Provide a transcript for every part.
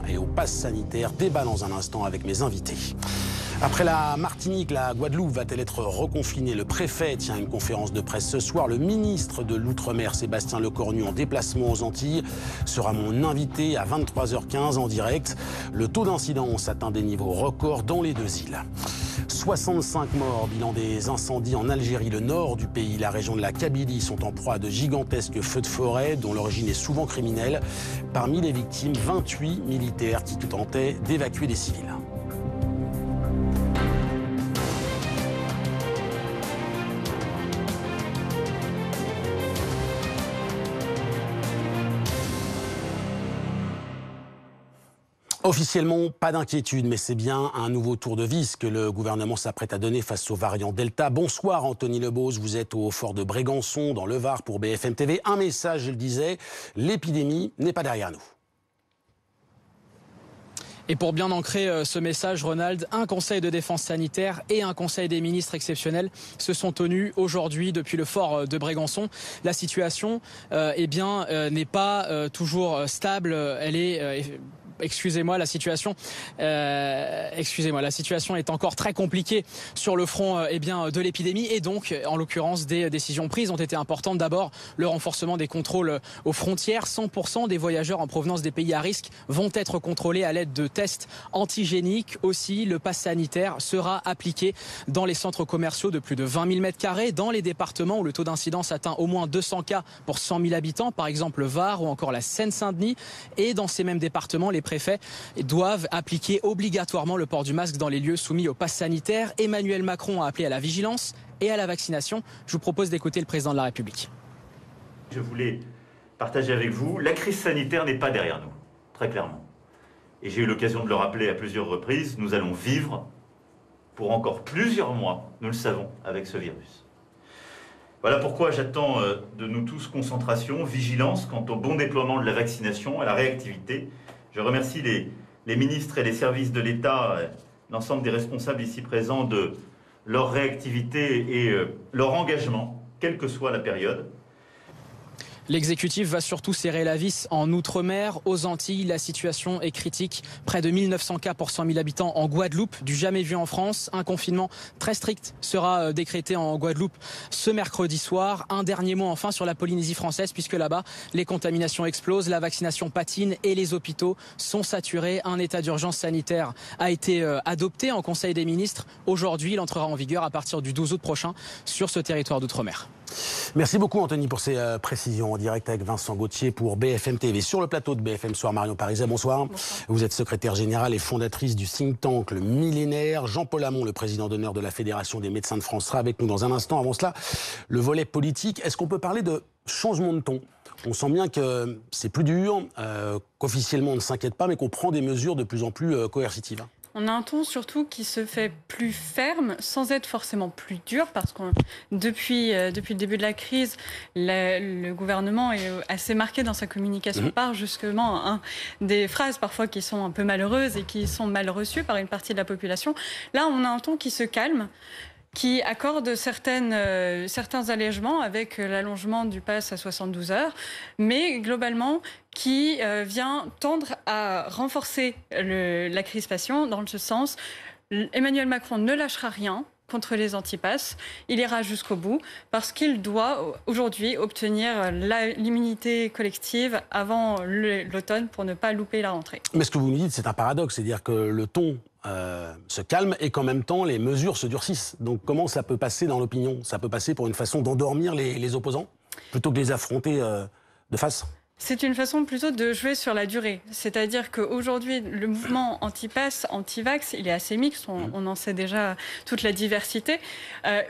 et au pass sanitaire. Débat dans un instant avec mes invités. Après la Martinique, la Guadeloupe va-t-elle être reconfinée? Le préfet tient une conférence de presse ce soir. Le ministre de l'Outre-mer, Sébastien Lecornu, en déplacement aux Antilles, sera mon invité à 23h15 en direct. Le taux d'incidence atteint des niveaux records dans les deux îles. 65 morts, bilan des incendies en Algérie, le nord du pays, la région de la Kabylie sont en proie à de gigantesques feux de forêt dont l'origine est souvent criminelle. Parmi les victimes, 28 militaires qui tentaient d'évacuer des civils. Officiellement, pas d'inquiétude, mais c'est bien un nouveau tour de vis que le gouvernement s'apprête à donner face au variant Delta. Bonsoir Anthony Lebos, vous êtes au fort de Brégançon, dans le Var, pour BFM TV. Un message, je le disais, l'épidémie n'est pas derrière nous. Et pour bien ancrer ce message, Ronald, un conseil de défense sanitaire et un conseil des ministres exceptionnels se sont tenus aujourd'hui depuis le fort de Brégançon. La situation n'est pas toujours stable, elle est... Excusez-moi, la situation est encore très compliquée sur le front de l'épidémie et donc, en l'occurrence, des décisions prises ont été importantes. D'abord, le renforcement des contrôles aux frontières. 100% des voyageurs en provenance des pays à risque vont être contrôlés à l'aide de tests antigéniques. Aussi, le pass sanitaire sera appliqué dans les centres commerciaux de plus de 20 000 m², dans les départements où le taux d'incidence atteint au moins 200 cas pour 100 000 habitants, par exemple le Var ou encore la Seine-Saint-Denis. Et dans ces mêmes départements, les préfets doivent appliquer obligatoirement le port du masque dans les lieux soumis au pass sanitaire. Emmanuel Macron a appelé à la vigilance et à la vaccination. Je vous propose d'écouter le président de la République. Je voulais partager avec vous, la crise sanitaire n'est pas derrière nous, très clairement. Et j'ai eu l'occasion de le rappeler à plusieurs reprises, nous allons vivre pour encore plusieurs mois, nous le savons, avec ce virus. Voilà pourquoi j'attends de nous tous concentration, vigilance quant au bon déploiement de la vaccination, à la réactivité. Je remercie les ministres et les services de l'État, l'ensemble des responsables ici présents, de leur réactivité et leur engagement, quelle que soit la période. L'exécutif va surtout serrer la vis en Outre-mer. Aux Antilles, la situation est critique. Près de 1900 cas pour 100 000 habitants en Guadeloupe, du jamais vu en France. Un confinement très strict sera décrété en Guadeloupe ce mercredi soir. Un dernier mot enfin sur la Polynésie française, puisque là-bas, les contaminations explosent, la vaccination patine et les hôpitaux sont saturés. Un état d'urgence sanitaire a été adopté en Conseil des ministres. Aujourd'hui, il entrera en vigueur à partir du 12 août prochain sur ce territoire d'outre-mer. Merci beaucoup Anthony pour ces précisions en direct avec Vincent Gauthier pour BFM TV. Sur le plateau de BFM Soir, Marion Pariset, bonsoir. Bonsoir. Vous êtes secrétaire générale et fondatrice du think tank Le Millénaire. Jean-Paul Hamon, le président d'honneur de la Fédération des médecins de France, sera avec nous dans un instant. Avant cela, le volet politique. Est-ce qu'on peut parler de changement de ton ? On sent bien que c'est plus dur, qu'officiellement on ne s'inquiète pas, mais qu'on prend des mesures de plus en plus coercitives. On a un ton surtout qui se fait plus ferme, sans être forcément plus dur, parce que depuis le début de la crise, le gouvernement est assez marqué dans sa communication par justement des phrases parfois qui sont un peu malheureuses et qui sont mal reçues par une partie de la population. Là, on a un ton qui se calme, qui accorde certains allègements avec l'allongement du pass à 72 heures, mais globalement qui vient tendre à renforcer la crispation dans ce sens. Emmanuel Macron ne lâchera rien contre les antipasses. Il ira jusqu'au bout parce qu'il doit aujourd'hui obtenir l'immunité collective avant l'automne pour ne pas louper la rentrée. Mais ce que vous nous dites, c'est un paradoxe, c'est-à-dire que le ton se calme et qu'en même temps les mesures se durcissent. Donc comment ça peut passer dans l'opinion? Ça peut passer pour une façon d'endormir les opposants plutôt que de les affronter de face? C'est une façon plutôt de jouer sur la durée. C'est-à-dire qu'aujourd'hui, le mouvement anti-pass, anti-vax, il est assez mixte. On en sait déjà toute la diversité.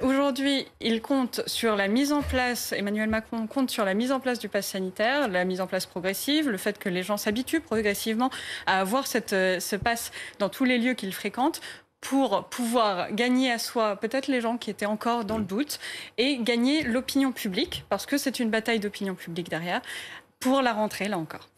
Aujourd'hui, il compte sur la mise en place, Emmanuel Macron compte sur la mise en place du pass sanitaire, la mise en place progressive, le fait que les gens s'habituent progressivement à avoir ce pass dans tous les lieux qu'ils fréquentent, pour pouvoir gagner à soi peut-être les gens qui étaient encore dans le doute et gagner l'opinion publique, parce que c'est une bataille d'opinion publique derrière, pour la rentrée, là encore.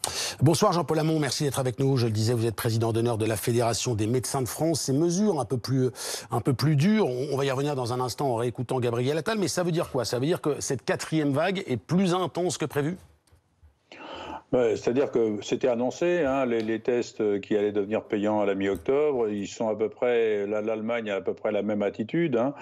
Bonsoir Jean-Paul Hamon, merci d'être avec nous. Je le disais, vous êtes président d'honneur de la Fédération des médecins de France. Ces mesures un peu plus dures, on va y revenir dans un instant en réécoutant Gabriel Attal, mais ça veut dire quoi? Ça veut dire que cette quatrième vague est plus intense que prévu? C'est-à-dire que c'était annoncé, hein, les tests qui allaient devenir payants à la mi-octobre, ils sont à peu près, l'Allemagne a à peu près la même attitude. Hein.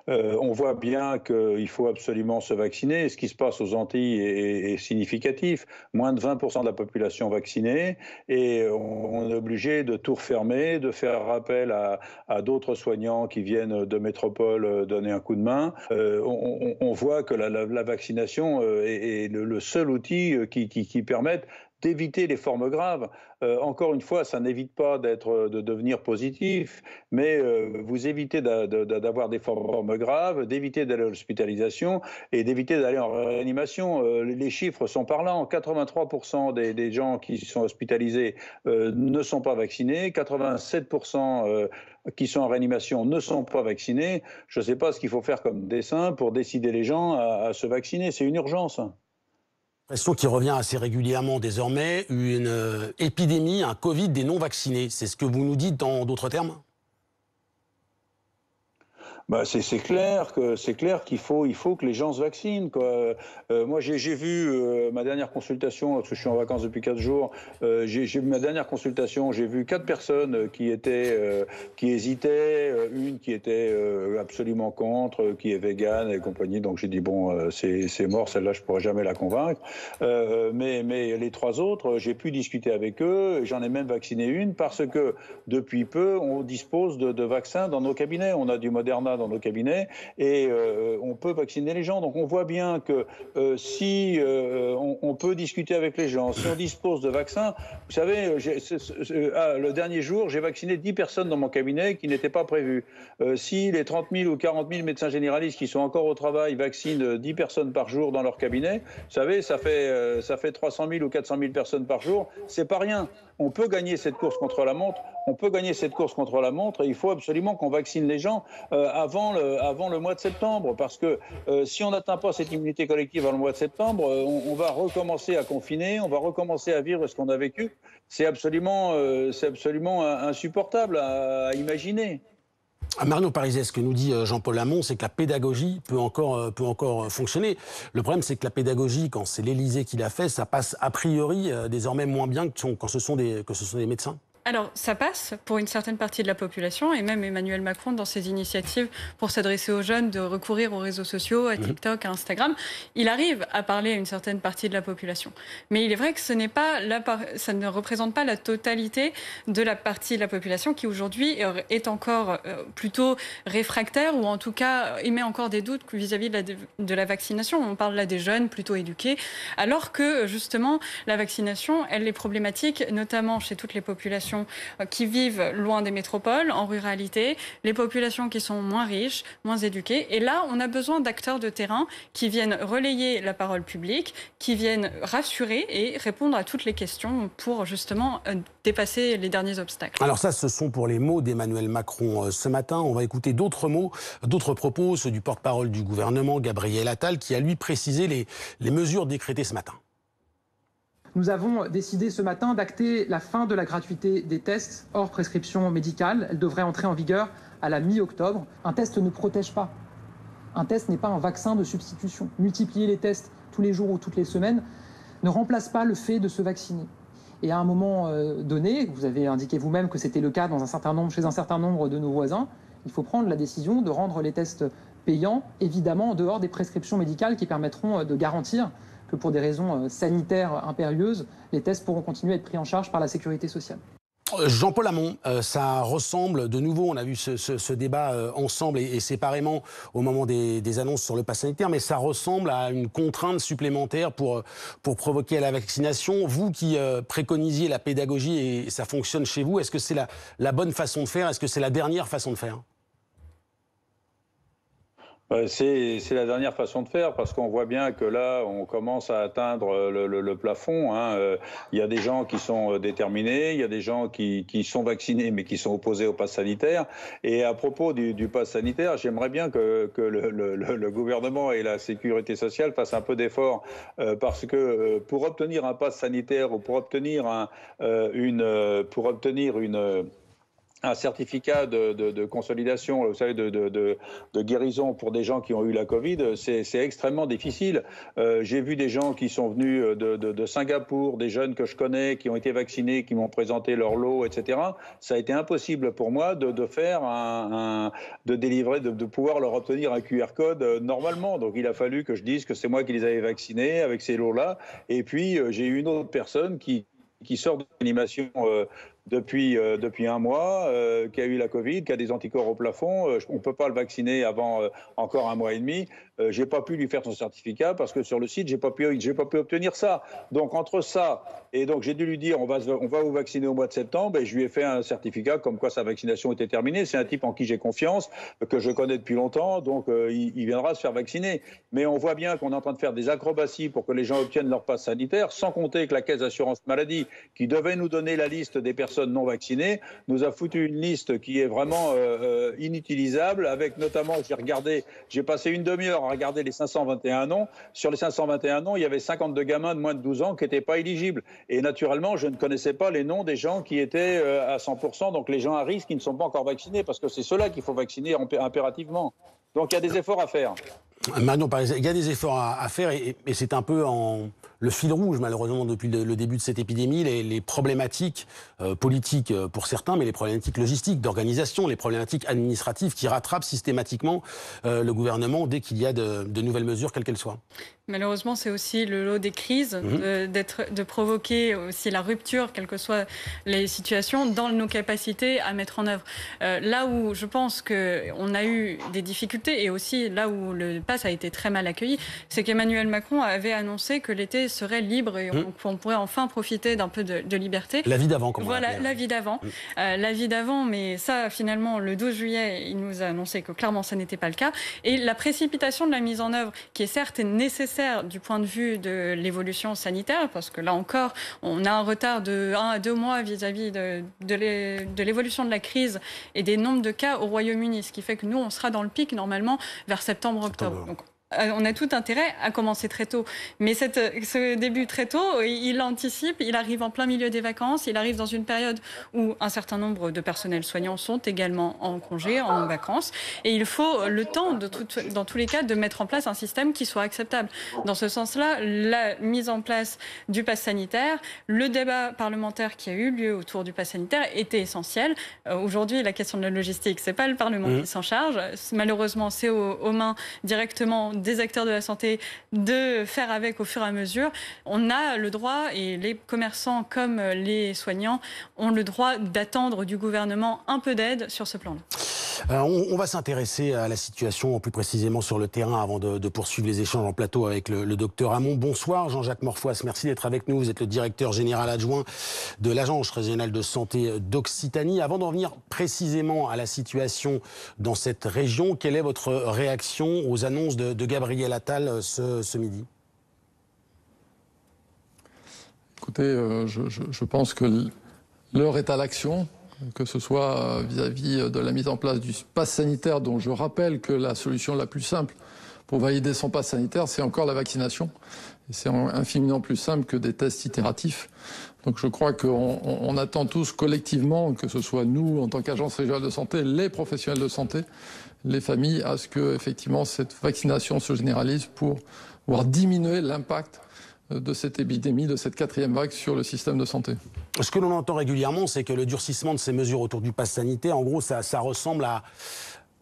On voit bien qu'il faut absolument se vacciner. Ce qui se passe aux Antilles est significatif. Moins de 20% de la population vaccinée et on est obligé de tout refermer, de faire appel à d'autres soignants qui viennent de métropole donner un coup de main. On voit que la vaccination est le seul outil qui permet d'éviter les formes graves. Encore une fois, ça n'évite pas de devenir positif, mais vous évitez d'avoir des formes graves, d'éviter d'aller à l'hospitalisation et d'éviter d'aller en réanimation. Les chiffres sont parlants. 83% des gens qui sont hospitalisés ne sont pas vaccinés, 87% qui sont en réanimation ne sont pas vaccinés. Je ne sais pas ce qu'il faut faire comme dessin pour décider les gens à se vacciner. C'est une urgence. Question qui revient assez régulièrement désormais, une épidémie, un Covid des non-vaccinés. C'est ce que vous nous dites dans d'autres termes ? C'est clair qu'il faut que les gens se vaccinent, quoi. Moi, j'ai vu ma dernière consultation, parce que je suis en vacances depuis 4 jours, j'ai vu ma dernière consultation, j'ai vu 4 personnes qui hésitaient, une qui était absolument contre, qui est végane et compagnie, donc j'ai dit bon, c'est mort, celle-là je pourrais jamais la convaincre. Mais les 3 autres, j'ai pu discuter avec eux, j'en ai même vacciné une parce que depuis peu, on dispose de vaccins dans nos cabinets, on a du Moderna dans nos cabinets et on peut vacciner les gens. Donc on voit bien que si on peut discuter avec les gens, si on dispose de vaccins, vous savez, le dernier jour, j'ai vacciné 10 personnes dans mon cabinet qui n'étaient pas prévues. Si les 30 000 ou 40 000 médecins généralistes qui sont encore au travail vaccinent 10 personnes par jour dans leur cabinet, vous savez, ça fait 300 000 ou 400 000 personnes par jour, c'est pas rien. On peut gagner cette course contre la montre, et il faut absolument qu'on vaccine les gens avant le mois de septembre, parce que si on n'atteint pas cette immunité collective avant le mois de septembre, on va recommencer à confiner, on va recommencer à vivre ce qu'on a vécu. C'est absolument insupportable à imaginer. Marino Pariset, ce que nous dit Jean-Paul Hamon, c'est que la pédagogie peut encore fonctionner. Le problème, c'est que la pédagogie, quand c'est l'Élysée qui l'a fait, ça passe a priori désormais moins bien que quand ce sont des médecins. Alors, ça passe pour une certaine partie de la population, et même Emmanuel Macron, dans ses initiatives pour s'adresser aux jeunes, de recourir aux réseaux sociaux, à TikTok, à Instagram, il arrive à parler à une certaine partie de la population. Mais il est vrai que ça ne représente pas la totalité de la partie de la population qui, aujourd'hui, est encore plutôt réfractaire, ou en tout cas émet encore des doutes vis-à-vis de la vaccination. On parle là des jeunes plutôt éduqués, alors que, justement, la vaccination, elle est problématique, notamment chez toutes les populations qui vivent loin des métropoles, en ruralité, les populations qui sont moins riches, moins éduquées. Et là, on a besoin d'acteurs de terrain qui viennent relayer la parole publique, qui viennent rassurer et répondre à toutes les questions pour justement dépasser les derniers obstacles. Alors ça, ce sont pour les mots d'Emmanuel Macron ce matin. On va écouter d'autres mots, d'autres propos, ceux du porte-parole du gouvernement, Gabriel Attal, qui a lui précisé les mesures décrétées ce matin. Nous avons décidé ce matin d'acter la fin de la gratuité des tests hors prescription médicale. Elle devrait entrer en vigueur à la mi-octobre. Un test ne protège pas. Un test n'est pas un vaccin de substitution. Multiplier les tests tous les jours ou toutes les semaines ne remplace pas le fait de se vacciner. Et à un moment donné, vous avez indiqué vous-même que c'était le cas chez un certain nombre de nos voisins, il faut prendre la décision de rendre les tests payants, évidemment en dehors des prescriptions médicales qui permettront de garantir que pour des raisons sanitaires impérieuses, les tests pourront continuer à être pris en charge par la sécurité sociale. Jean-Paul Hamon, ça ressemble de nouveau, on a vu ce débat ensemble et séparément au moment des annonces sur le pass sanitaire, mais ça ressemble à une contrainte supplémentaire pour provoquer la vaccination. Vous qui préconisiez la pédagogie et ça fonctionne chez vous, est-ce que c'est la bonne façon de faire? Est-ce que c'est la dernière façon de faire? C'est la dernière façon de faire, parce qu'on voit bien que là, on commence à atteindre le plafond. Hein. Il y a des gens qui sont déterminés, il y a des gens qui sont vaccinés mais qui sont opposés au pass sanitaire. Et à propos du pass sanitaire, j'aimerais bien que le gouvernement et la sécurité sociale fassent un peu d'effort, parce que pour obtenir un pass sanitaire ou pour obtenir une un certificat de consolidation, vous savez, de guérison pour des gens qui ont eu la Covid, c'est extrêmement difficile. J'ai vu des gens qui sont venus de Singapour, des jeunes que je connais, qui ont été vaccinés, qui m'ont présenté leur lot, etc. Ça a été impossible pour moi de faire de délivrer, de pouvoir leur obtenir un QR code normalement. Donc il a fallu que je dise que c'est moi qui les avais vaccinés avec ces lots-là. Et puis j'ai eu une autre personne qui sort de l'animation depuis un mois, qui a eu la Covid, qui a des anticorps au plafond. On ne peut pas le vacciner avant encore un mois et demi. Je n'ai pas pu lui faire son certificat parce que sur le site, je n'ai pas pu obtenir ça. Donc entre ça et donc j'ai dû lui dire on va vous vacciner au mois de septembre, et je lui ai fait un certificat comme quoi sa vaccination était terminée. C'est un type en qui j'ai confiance, que je connais depuis longtemps, donc il viendra se faire vacciner. Mais on voit bien qu'on est en train de faire des acrobaties pour que les gens obtiennent leur passe sanitaire, sans compter que la Caisse d'assurance maladie, qui devait nous donner la liste des personnes non vaccinées, nous a foutu une liste qui est vraiment inutilisable, avec notamment, j'ai passé une demi-heure à regarder les 521 noms. Sur les 521 noms, il y avait 52 gamins de moins de 12 ans qui n'étaient pas éligibles. Et naturellement, je ne connaissais pas les noms des gens qui étaient à 100%, donc les gens à risque qui ne sont pas encore vaccinés, parce que c'est ceux-là qu'il faut vacciner impérativement. Donc il y a des efforts à faire. Marion, il y a des efforts à faire, et c'est un peu le fil rouge, malheureusement, depuis le début de cette épidémie, les problématiques politiques pour certains, mais les problématiques logistiques, d'organisation, les problématiques administratives qui rattrapent systématiquement le gouvernement dès qu'il y a de nouvelles mesures, quelles qu'elles soient. Malheureusement, c'est aussi le lot des crises, de provoquer aussi la rupture, quelles que soient les situations, dans nos capacités à mettre en œuvre. Là où je pense qu'on a eu des difficultés, et aussi là où le pass a été très mal accueilli, c'est qu'Emmanuel Macron avait annoncé que l'été serait libre et qu'on pourrait enfin profiter d'un peu de liberté. La vie d'avant, comment Voilà, la vie d'avant. La vie d'avant, mais ça, finalement, le 12 juillet, il nous a annoncé que clairement, ça n'était pas le cas. Et la précipitation de la mise en œuvre, qui est certes nécessaire du point de vue de l'évolution sanitaire, parce que là encore, on a un retard de 1 à 2 mois vis-à-vis de l'évolution de la crise et des nombres de cas au Royaume-Uni, ce qui fait que nous, on sera dans le pic normalement vers septembre-octobre. Donc, on a tout intérêt à commencer très tôt. Mais ce début très tôt, il anticipe, il arrive en plein milieu des vacances, il arrive dans une période où un certain nombre de personnels soignants sont également en congé, en vacances. Et il faut le temps, dans tous les cas, de mettre en place un système qui soit acceptable. Dans ce sens-là, la mise en place du pass sanitaire, le débat parlementaire qui a eu lieu autour du pass sanitaire était essentiel. Aujourd'hui, la question de la logistique, c'est pas le Parlement qui s'en charge. Malheureusement, c'est aux mains directement des acteurs de la santé de faire avec au fur et à mesure. On a le droit, et les commerçants comme les soignants ont le droit d'attendre du gouvernement un peu d'aide sur ce plan-là. On va s'intéresser à la situation plus précisément sur le terrain avant de poursuivre les échanges en plateau avec le docteur Hamon. Bonsoir Jean-Jacques Morfoas, merci d'être avec nous. Vous êtes le directeur général adjoint de l'Agence régionale de santé d'Occitanie. Avant d'en venir précisément à la situation dans cette région, quelle est votre réaction aux annonces de Gabriel Attal ce midi? Écoutez, je pense que l'heure est à l'action, que ce soit vis-à-vis de la mise en place du pass sanitaire, dont je rappelle que la solution la plus simple pour valider son pass sanitaire, c'est encore la vaccination. Et c'est infiniment plus simple que des tests itératifs. Donc je crois qu'on attend tous collectivement, que ce soit nous en tant qu'agence régionale de santé, les professionnels de santé, les familles, à ce que effectivement cette vaccination se généralise pour pouvoir diminuer l'impact de cette épidémie, de cette 4e vague sur le système de santé. Ce que l'on entend régulièrement, c'est que le durcissement de ces mesures autour du pass sanitaire, en gros, ça ressemble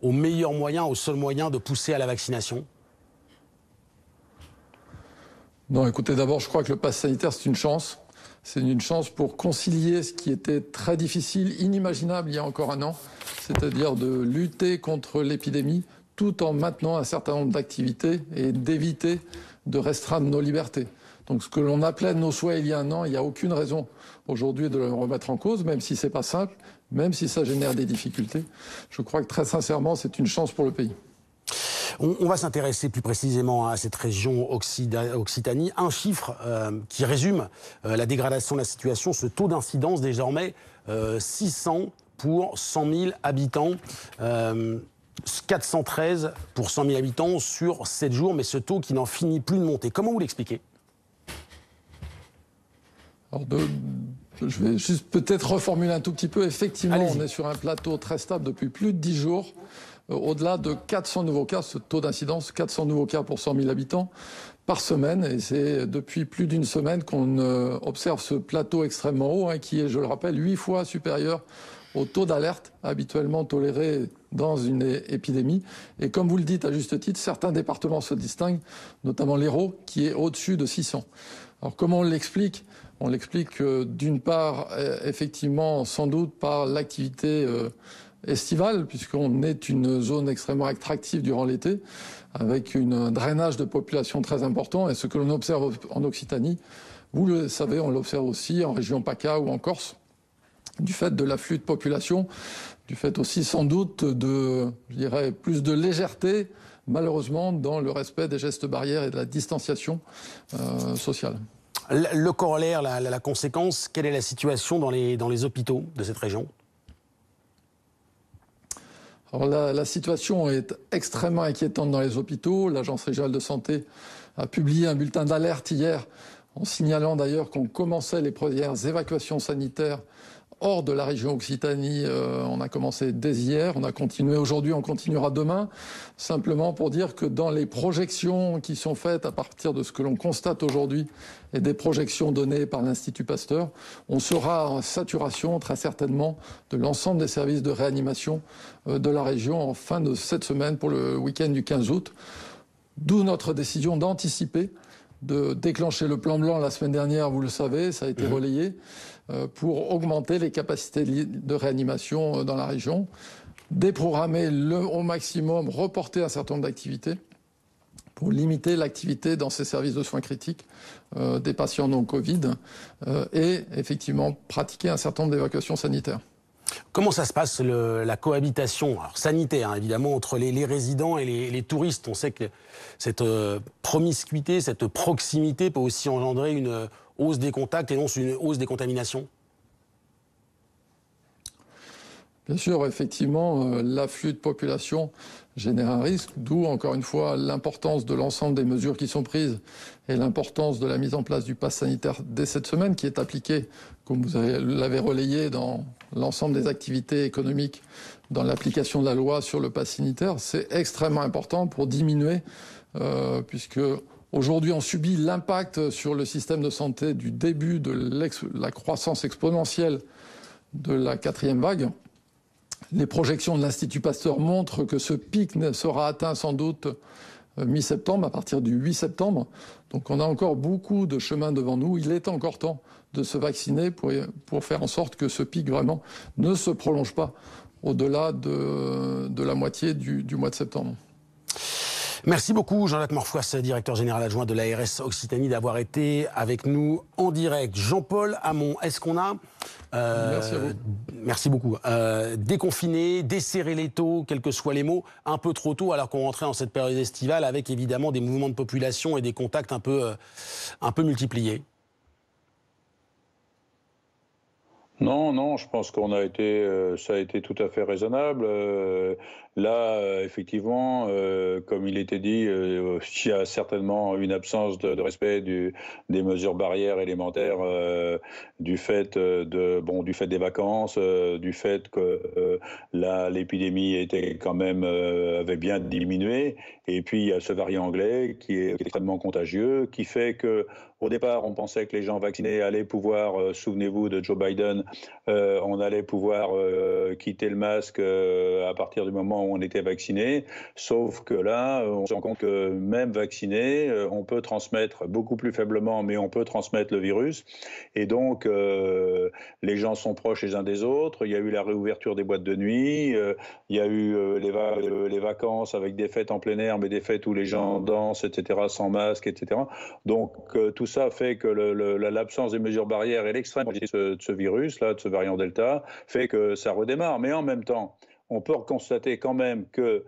au meilleur moyen, au seul moyen de pousser à la vaccination. Non, écoutez, d'abord, je crois que le pass sanitaire, c'est une chance. C'est une chance pour concilier ce qui était très difficile, inimaginable il y a encore un an, c'est-à-dire de lutter contre l'épidémie tout en maintenant un certain nombre d'activités et d'éviter de restreindre nos libertés. Donc ce que l'on appelait nos souhaits il y a un an, il n'y a aucune raison aujourd'hui de le remettre en cause, même si ce n'est pas simple, même si ça génère des difficultés. Je crois que très sincèrement, c'est une chance pour le pays. On va s'intéresser plus précisément à cette région Occitanie. Un chiffre qui résume la dégradation de la situation, ce taux d'incidence désormais 600 pour 100 000 habitants. 413 pour 100 000 habitants sur 7 jours, mais ce taux qui n'en finit plus de monter. Comment vous l'expliquez ? Alors Je vais juste peut-être reformuler un tout petit peu. Effectivement, Allez-y. on est sur un plateau très stable depuis plus de 10 jours. Au-delà de 400 nouveaux cas, ce taux d'incidence, 400 nouveaux cas pour 100 000 habitants par semaine. Et c'est depuis plus d'une semaine qu'on observe ce plateau extrêmement haut, qui est, je le rappelle, 8 fois supérieur au taux d'alerte habituellement toléré dans une épidémie. Et comme vous le dites à juste titre, certains départements se distinguent, notamment l'Hérault, qui est au-dessus de 600. Alors comment on l'explique ? On l'explique d'une part, effectivement, sans doute par l'activité estivale, puisqu'on est une zone extrêmement attractive durant l'été, avec un drainage de population très important. Et ce que l'on observe en Occitanie, vous le savez, on l'observe aussi en région PACA ou en Corse, du fait de l'afflux de population, du fait aussi sans doute de, je dirais, plus de légèreté, malheureusement, dans le respect des gestes barrières et de la distanciation sociale. Le corollaire, la conséquence, quelle est la situation dans les hôpitaux de cette région ? Alors la situation est extrêmement inquiétante dans les hôpitaux. L'Agence régionale de santé a publié un bulletin d'alerte hier en signalant d'ailleurs qu'on commençait les premières évacuations sanitaires hors de la région Occitanie. On a commencé dès hier, on a continué aujourd'hui, on continuera demain. Simplement pour dire que dans les projections qui sont faites à partir de ce que l'on constate aujourd'hui et des projections données par l'Institut Pasteur, on sera en saturation très certainement de l'ensemble des services de réanimation de la région en fin de cette semaine pour le week-end du 15 août. D'où notre décision d'anticiper, de déclencher le plan blanc la semaine dernière, vous le savez, ça a été relayé, pour augmenter les capacités de réanimation dans la région, déprogrammer au maximum, reporter un certain nombre d'activités pour limiter l'activité dans ces services de soins critiques des patients non Covid et effectivement pratiquer un certain nombre d'évacuations sanitaires. Comment ça se passe, la cohabitation sanitaire, évidemment, entre les résidents et les touristes? On sait que cette promiscuité, cette proximité peut aussi engendrer une hausse des contacts et non une hausse des contaminations. Bien sûr, effectivement, l'afflux de population génère un risque, d'où, encore une fois, l'importance de l'ensemble des mesures qui sont prises et l'importance de la mise en place du pass sanitaire dès cette semaine, qui est appliqué, comme vous l'avez relayé, dans l'ensemble des activités économiques, dans l'application de la loi sur le pass sanitaire. C'est extrêmement important pour diminuer, puisque aujourd'hui on subit l'impact sur le système de santé du début de la croissance exponentielle de la 4e vague. Les projections de l'Institut Pasteur montrent que ce pic sera atteint sans doute mi-septembre, à partir du 8 septembre. Donc on a encore beaucoup de chemin devant nous. Il est encore temps de se vacciner pour faire en sorte que ce pic vraiment ne se prolonge pas au-delà de la moitié du mois de septembre. Merci beaucoup Jean-Jacques Morfoys, directeur général adjoint de l'ARS Occitanie, d'avoir été avec nous en direct. Jean-Paul Hamon, est-ce qu'on a... Merci à vous. Merci beaucoup. Déconfiner, desserrer les taux, quels que soient les mots, un peu trop tôt alors qu'on rentrait dans cette période estivale avec évidemment des mouvements de population et des contacts un peu multipliés. Non, je pense qu'on a été, ça a été tout à fait raisonnable. Là, effectivement, comme il était dit, il y a certainement une absence de respect des mesures barrières élémentaires du fait des vacances, du fait que l'épidémie était quand même avait bien diminué. Et puis il y a ce variant anglais qui est extrêmement contagieux, qui fait que au départ, on pensait que les gens vaccinés allaient pouvoir, souvenez-vous de Joe Biden, on allait pouvoir quitter le masque à partir du moment où on était vacciné. Sauf que là, on se rend compte que même vacciné, on peut transmettre beaucoup plus faiblement, mais on peut transmettre le virus. Et donc, les gens sont proches les uns des autres. Il y a eu la réouverture des boîtes de nuit. Il y a eu les vacances avec des fêtes en plein air, mais des fêtes où les gens dansent, etc., sans masque, etc. Donc, tout ça fait que l'absence des mesures barrières et l'extrême de ce virus-là, de ce variant Delta, fait que ça redémarre. Mais en même temps, on peut constater quand même que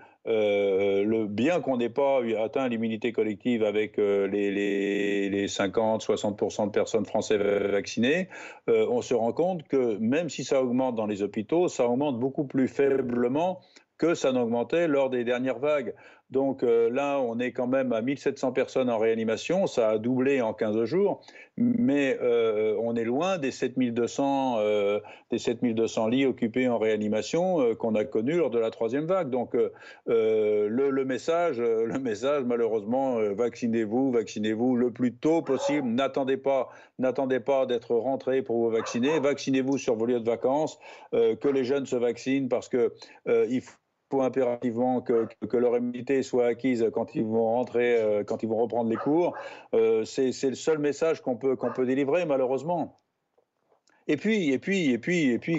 bien qu'on n'ait pas atteint l'immunité collective avec les 50-60% de personnes françaises vaccinées, on se rend compte que même si ça augmente dans les hôpitaux, ça augmente beaucoup plus faiblement que ça n'augmentait lors des dernières vagues. Donc là, on est quand même à 1700 personnes en réanimation, ça a doublé en 15 jours, mais on est loin des 7200 lits occupés en réanimation qu'on a connus lors de la troisième vague. Donc le message, malheureusement, vaccinez-vous le plus tôt possible. N'attendez pas d'être rentré pour vous vacciner. Vaccinez-vous sur vos lieux de vacances, que les jeunes se vaccinent parce que il faut impérativement que leur immunité soit acquise quand ils vont rentrer, quand ils vont reprendre les cours. C'est le seul message qu'on peut délivrer, malheureusement. Et puis,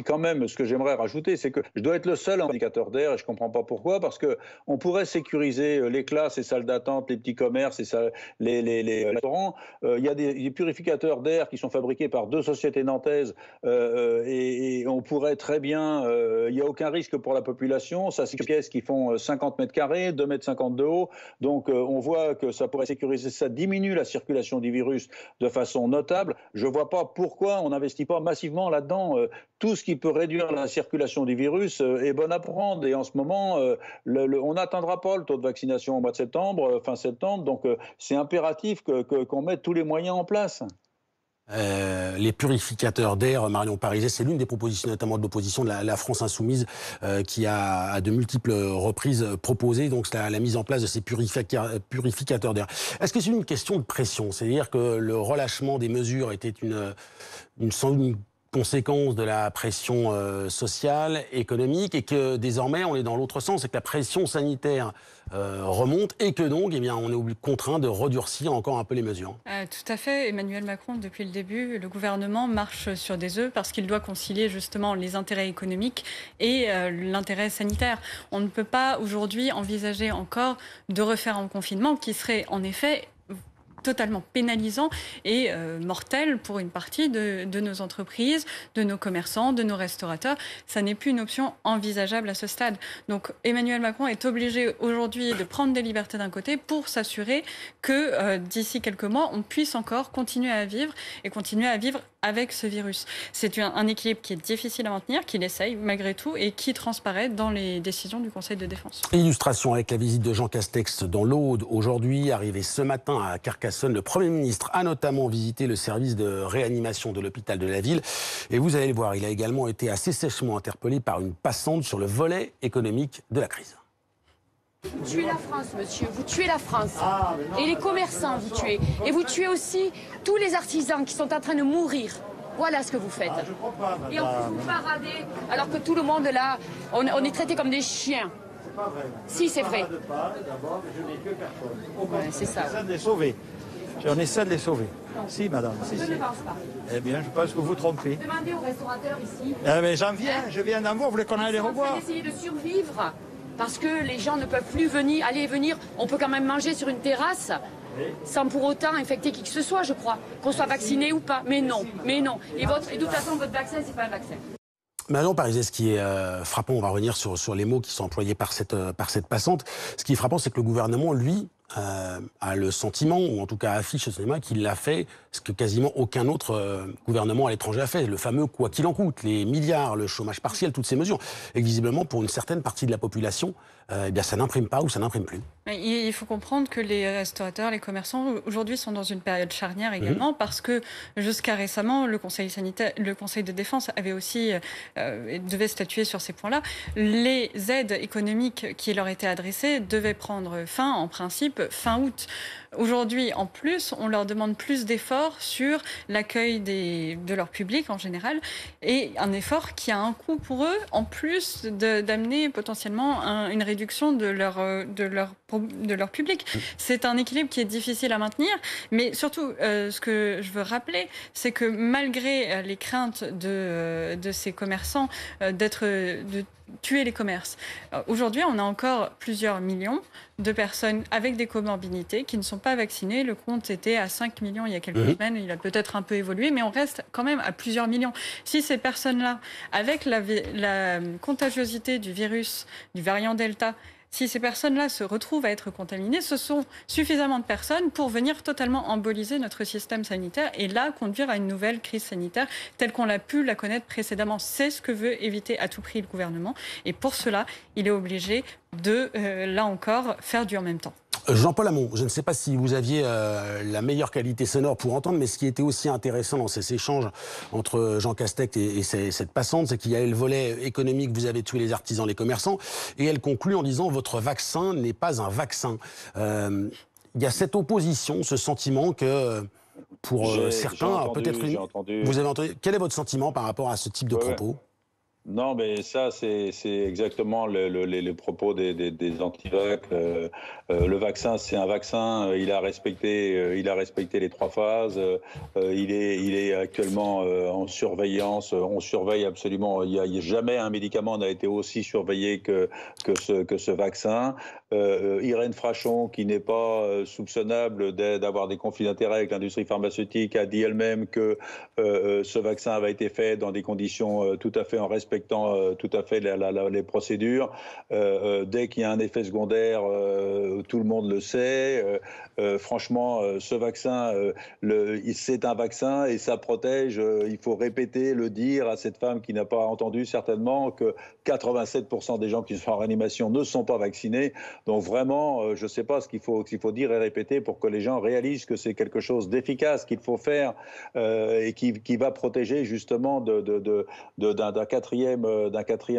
quand même, ce que j'aimerais rajouter, c'est que je dois être le seul indicateur d'air, et je ne comprends pas pourquoi, parce qu'on pourrait sécuriser les classes, les salles d'attente, les petits commerces, les restaurants. Il y a des purificateurs d'air qui sont fabriqués par 2 sociétés nantaises, et on pourrait très bien, il n'y a aucun risque pour la population, ça c'est des pièces qui font 50 mètres carrés, 2,50 m de haut, donc on voit que ça pourrait sécuriser, ça diminue la circulation du virus de façon notable. Je ne vois pas pourquoi on n'investit pas massivement là-dedans. Tout ce qui peut réduire la circulation du virus est bon à prendre. Et en ce moment, on n'atteindra pas le taux de vaccination au mois de septembre, fin septembre. Donc c'est impératif qu'on mette tous les moyens en place. Les purificateurs d'air, Marion Pariset, c'est l'une des propositions notamment de l'opposition de la France Insoumise qui a à de multiples reprises proposé donc la mise en place de ces purificateurs d'air. Est-ce que c'est une question de pression? C'est-à-dire que le relâchement des mesures était une conséquence de la pression sociale, économique, et que désormais on est dans l'autre sens, et que la pression sanitaire remonte, et que donc on est contraint de redurcir encore un peu les mesures. Tout à fait. Emmanuel Macron, depuis le début, le gouvernement marche sur des œufs parce qu'il doit concilier justement les intérêts économiques et l'intérêt sanitaire. On ne peut pas aujourd'hui envisager encore de refaire un confinement qui serait en effet totalement pénalisant et mortel pour une partie de nos entreprises, de nos commerçants, de nos restaurateurs. Ça n'est plus une option envisageable à ce stade. Donc Emmanuel Macron est obligé aujourd'hui de prendre des libertés d'un côté pour s'assurer que d'ici quelques mois, on puisse encore continuer à vivre avec ce virus. C'est un équilibre qui est difficile à maintenir, qu'il essaye malgré tout et qui transparaît dans les décisions du Conseil de défense. Illustration avec la visite de Jean Castex dans l'Aude aujourd'hui, arrivé ce matin à Carcassonne. Le Premier ministre a notamment visité le service de réanimation de l'hôpital de la ville. Et vous allez le voir, il a également été assez sèchement interpellé par une passante sur le volet économique de la crise. Vous tuez la France, monsieur, vous tuez la France. Et les commerçants, vous tuez. Et vous tuez aussi tous les artisans qui sont en train de mourir. Voilà ce que vous faites. Je crois pas, et en plus, vous paradez, alors que tout le monde là, on est traités comme des chiens. C'est pas vrai. Si, c'est vrai. D'abord, je n'ai que personne. C'est ça. J'essaie de les sauver. J'en essaie de les sauver. Non. Si, madame. Si, Je ne pense pas. Eh bien, je pense que vous vous trompez. Demandez aux restaurateurs ici. Mais j'en viens, je viens d'en voir, vous voulez qu'on aille les revoir? Essayer de survivre. Parce que les gens ne peuvent plus venir. On peut quand même manger sur une terrasse sans pour autant infecter qui que ce soit, je crois. Qu'on soit vacciné ou pas. Mais non. Et de toute façon, votre vaccin, c'est pas un vaccin. Marion Pariset, ce qui est frappant, on va revenir sur les mots qui sont employés par cette passante. Ce qui est frappant, c'est que le gouvernement, lui, a le sentiment, ou en tout cas affiche ce cinéma, qu'il a fait ce que quasiment aucun autre gouvernement à l'étranger a fait. Le fameux quoi qu'il en coûte, les milliards, le chômage partiel, toutes ces mesures. Et visiblement, pour une certaine partie de la population, ça n'imprime pas ou ça n'imprime plus. Il faut comprendre que les restaurateurs, les commerçants, aujourd'hui sont dans une période charnière également, parce que jusqu'à récemment, le Conseil de défense avait aussi devait statuer sur ces points-là. Les aides économiques qui leur étaient adressées devaient prendre fin, en principe, fin août. Aujourd'hui, en plus, on leur demande plus d'efforts sur l'accueil de leur public en général, et un effort qui a un coût pour eux, en plus d'amener potentiellement une réduction de leur public. C'est un équilibre qui est difficile à maintenir, mais surtout, ce que je veux rappeler, c'est que malgré les craintes de ces commerçants de tuer les commerces, aujourd'hui, on a encore plusieurs millions de personnes avec des comorbidités qui ne sont pas vaccinées. Le compte était à 5 millions il y a quelques semaines. Il a peut-être un peu évolué, mais on reste quand même à plusieurs millions. Si ces personnes-là, avec la contagiosité du virus, du variant Delta, si ces personnes-là se retrouvent à être contaminées, ce sont suffisamment de personnes pour venir totalement emboliser notre système sanitaire et là conduire à une nouvelle crise sanitaire telle qu'on l'a pu la connaître précédemment. C'est ce que veut éviter à tout prix le gouvernement. Et pour cela, il est obligé de, là encore, faire du en même temps. Jean-Paul Hamon, je ne sais pas si vous aviez la meilleure qualité sonore pour entendre, mais ce qui était aussi intéressant dans ces échanges entre Jean Castex et cette passante, c'est qu'il y a le volet économique, vous avez tué les artisans, les commerçants, et elle conclut en disant « votre vaccin n'est pas un vaccin ». Il y a cette opposition, ce sentiment que pour certains, peut-être... Vous avez entendu. Quel est votre sentiment par rapport à ce type de propos ? Non, mais ça, c'est exactement les propos des anti-vax. Le vaccin, c'est un vaccin. Il a respecté les 3 phases. Il est actuellement en surveillance. On surveille absolument. Il y a jamais un médicament n'a été aussi surveillé que ce vaccin. Irène Frachon, qui n'est pas soupçonnable d'avoir des conflits d'intérêts avec l'industrie pharmaceutique, a dit elle-même que ce vaccin avait été fait dans des conditions tout à fait en respectant tout à fait les procédures. Dès qu'il y a un effet secondaire, tout le monde le sait. Franchement, ce vaccin, c'est un vaccin et ça protège. Il faut répéter, le dire à cette femme qui n'a pas entendu certainement que 87% des gens qui sont en réanimation ne sont pas vaccinés. Donc vraiment, je ne sais pas ce qu'il faut dire et répéter pour que les gens réalisent que c'est quelque chose d'efficace qu'il faut faire et qui va protéger justement d'un quatrième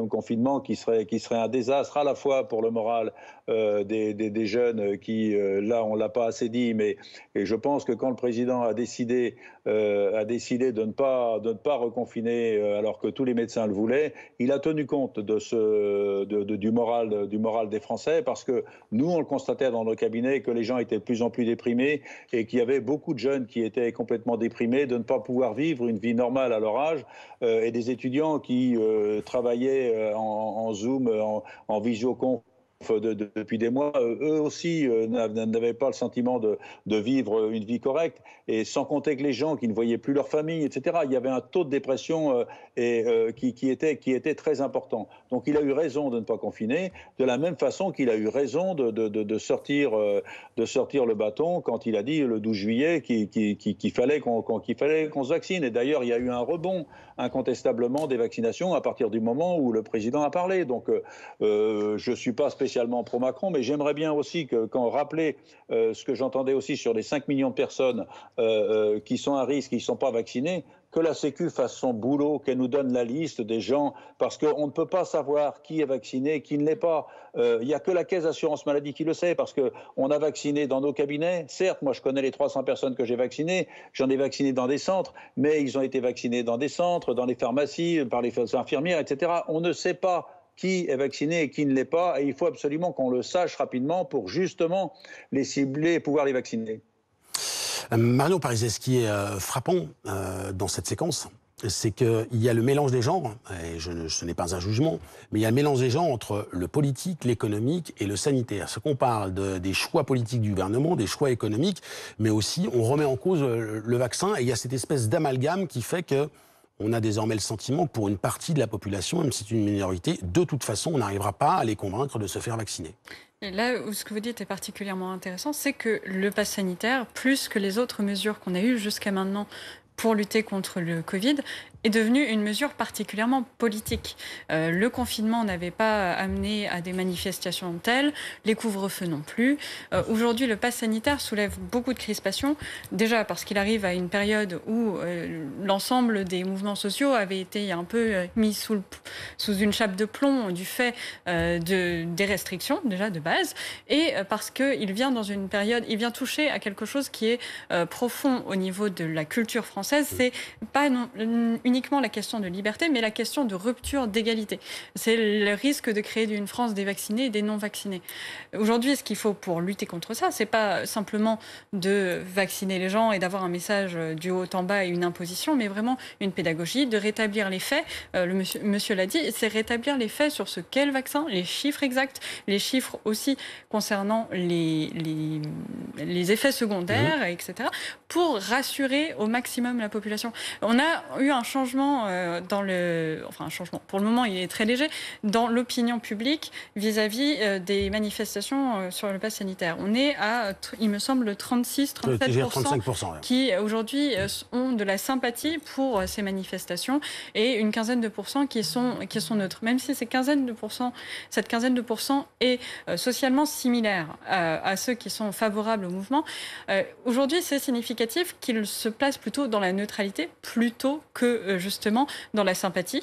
confinement qui serait un désastre à la fois pour le moral des jeunes qui, là, on ne l'a pas assez dit, mais et je pense que quand le président a décidé de ne pas reconfiner alors que tous les médecins le voulaient, il a tenu compte du moral des Français parce que nous, on le constatait dans nos cabinets que les gens étaient de plus en plus déprimés et qu'il y avait beaucoup de jeunes qui étaient complètement déprimés de ne pas pouvoir vivre une vie normale à leur âge et des étudiants qui travaillaient en Zoom, en visioconf depuis des mois, eux aussi n'avaient pas le sentiment de vivre une vie correcte, et sans compter que les gens qui ne voyaient plus leur famille, etc. Il y avait un taux de dépression qui était très important. Donc il a eu raison de ne pas confiner, de la même façon qu'il a eu raison de sortir le bâton quand il a dit le 12 juillet qu'il fallait qu'on se vaccine. Et d'ailleurs, il y a eu un rebond incontestablement des vaccinations à partir du moment où le président a parlé. Donc je ne suis pas spécialement pro-Macron, mais j'aimerais bien aussi quand rappeler ce que j'entendais aussi sur les 5 millions de personnes qui sont à risque, qui ne sont pas vaccinées, que la Sécu fasse son boulot, qu'elle nous donne la liste des gens, parce qu'on ne peut pas savoir qui est vacciné, qui ne l'est pas. Il n'y a que la Caisse d'assurance maladie qui le sait, parce qu'on a vacciné dans nos cabinets. Certes, moi je connais les 300 personnes que j'ai vaccinées, j'en ai vacciné dans des centres, mais ils ont été vaccinés dans des centres, dans les pharmacies, par les infirmières, etc. On ne sait pas qui est vacciné et qui ne l'est pas, et il faut absolument qu'on le sache rapidement pour justement les cibler et pouvoir les vacciner. Marion Pariset, ce qui est frappant dans cette séquence, c'est qu'il y a le mélange des genres, et ce n'est pas un jugement, mais il y a le mélange des genres entre le politique, l'économique et le sanitaire. Ce qu'on parle des choix politiques du gouvernement, des choix économiques, mais aussi on remet en cause le vaccin, et il y a cette espèce d'amalgame qui fait que on a désormais le sentiment que pour une partie de la population, même si c'est une minorité, de toute façon, on n'arrivera pas à les convaincre de se faire vacciner. Et là où ce que vous dites est particulièrement intéressant, c'est que le pass sanitaire, plus que les autres mesures qu'on a eues jusqu'à maintenant pour lutter contre le Covid, est devenu une mesure particulièrement politique. Le confinement n'avait pas amené à des manifestations telles, les couvre-feux non plus. Aujourd'hui, le pass sanitaire soulève beaucoup de crispations, déjà parce qu'il arrive à une période où l'ensemble des mouvements sociaux avaient été un peu mis sous une chape de plomb du fait des restrictions, déjà de base, et parce qu'il vient dans une période, il vient toucher à quelque chose qui est profond au niveau de la culture française. C'est pas uniquement la question de liberté, mais la question de rupture d'égalité. C'est le risque de créer une France des vaccinés et des non-vaccinés. Aujourd'hui, ce qu'il faut pour lutter contre ça, c'est pas simplement de vacciner les gens et d'avoir un message du haut en bas et une imposition, mais vraiment une pédagogie, de rétablir les faits. Monsieur l'a dit, c'est rétablir les faits sur ce qu'est le vaccin, les chiffres exacts, les chiffres aussi concernant les effets secondaires, etc., pour rassurer au maximum la population. On a eu un changement changement un changement. Pour le moment, il est très léger dans l'opinion publique vis-à-vis des manifestations sur le pass sanitaire. On est à, il me semble, 36-37% qui aujourd'hui ont de la sympathie pour ces manifestations et une quinzaine de pourcents qui sont neutres. Même si cette quinzaine de pourcents est socialement similaire à ceux qui sont favorables au mouvement, aujourd'hui c'est significatif qu'ils se placent plutôt dans la neutralité plutôt que justement dans la sympathie.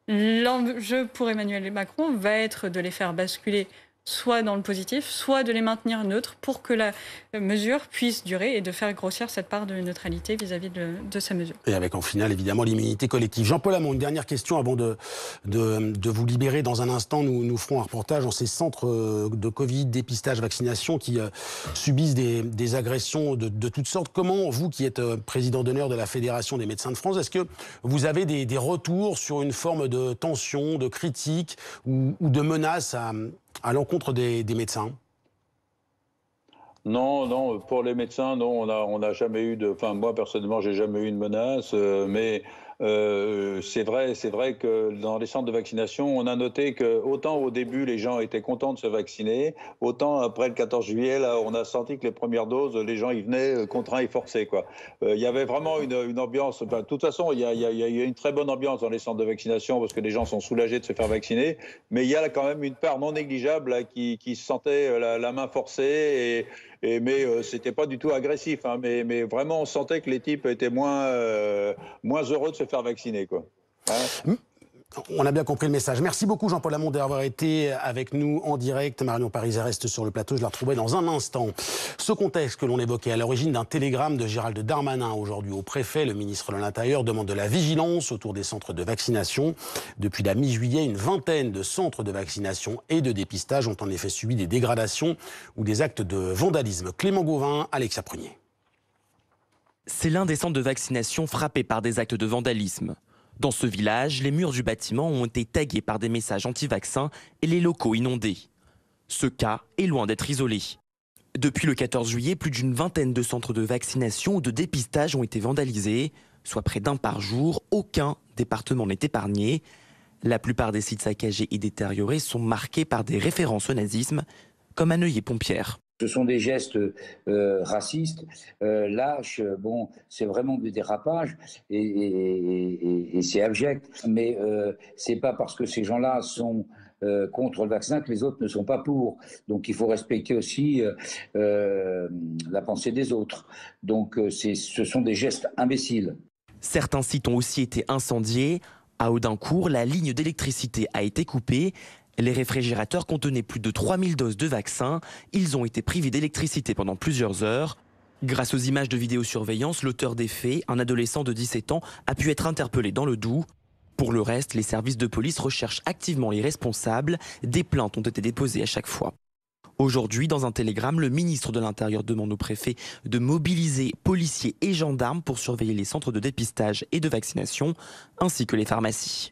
L'enjeu pour Emmanuel Macron va être de les faire basculer soit dans le positif, soit de les maintenir neutres pour que la mesure puisse durer et de faire grossir cette part de neutralité vis-à-vis de sa mesure. Et avec en finale, évidemment, l'immunité collective. Jean-Paul Hamon, une dernière question avant de vous libérer. Dans un instant, nous ferons un reportage dans ces centres de Covid, dépistage, vaccination qui subissent des agressions de toutes sortes. Comment, vous qui êtes président d'honneur de la Fédération des médecins de France, est-ce que vous avez des retours sur une forme de tension, de critique ou de menace à l'encontre des médecins? Non, pour les médecins, non, on n'a jamais eu enfin, moi, personnellement, j'ai jamais eu de menace, mais c'est vrai que dans les centres de vaccination, on a noté que autant au début, les gens étaient contents de se vacciner, autant après le 14 juillet, là, on a senti que les premières doses, les gens y venaient contraints et forcés, quoi. Il y avait vraiment une ambiance, enfin, de toute façon, il y a une très bonne ambiance dans les centres de vaccination parce que les gens sont soulagés de se faire vacciner, mais il y a quand même une part non négligeable là, qui se sentait la main forcée mais c'était pas du tout agressif, hein, mais vraiment on sentait que les types étaient moins heureux de se faire vacciner, quoi. Hein? On a bien compris le message. Merci beaucoup Jean-Paul Hamon d'avoir été avec nous en direct. Marion Pariset reste sur le plateau, je la retrouverai dans un instant. Ce contexte que l'on évoquait à l'origine d'un télégramme de Gérald Darmanin aujourd'hui au préfet, le ministre de l'Intérieur demande de la vigilance autour des centres de vaccination. Depuis la mi-juillet, une vingtaine de centres de vaccination et de dépistage ont en effet subi des dégradations ou des actes de vandalisme. Clément Gauvin, Alexia Prunier. C'est l'un des centres de vaccination frappés par des actes de vandalisme. Dans ce village, les murs du bâtiment ont été tagués par des messages anti-vaccins et les locaux inondés. Ce cas est loin d'être isolé. Depuis le 14 juillet, plus d'une vingtaine de centres de vaccination ou de dépistage ont été vandalisés, soit près d'un par jour. Aucun département n'est épargné. La plupart des sites saccagés et détériorés sont marqués par des références au nazisme, comme à Neuilly-Pompierre. Ce sont des gestes racistes, lâches, bon, c'est vraiment des dérapages et c'est abject. Mais c'est pas parce que ces gens-là sont contre le vaccin que les autres ne sont pas pour. Donc il faut respecter aussi la pensée des autres. Donc ce sont des gestes imbéciles. Certains sites ont aussi été incendiés. À Audincourt, la ligne d'électricité a été coupée. Les réfrigérateurs contenaient plus de 3000 doses de vaccins. Ils ont été privés d'électricité pendant plusieurs heures. Grâce aux images de vidéosurveillance, l'auteur des faits, un adolescent de 17 ans, a pu être interpellé dans le Doubs. Pour le reste, les services de police recherchent activement les responsables. Des plaintes ont été déposées à chaque fois. Aujourd'hui, dans un télégramme, le ministre de l'Intérieur demande au préfet de mobiliser policiers et gendarmes pour surveiller les centres de dépistage et de vaccination, ainsi que les pharmacies.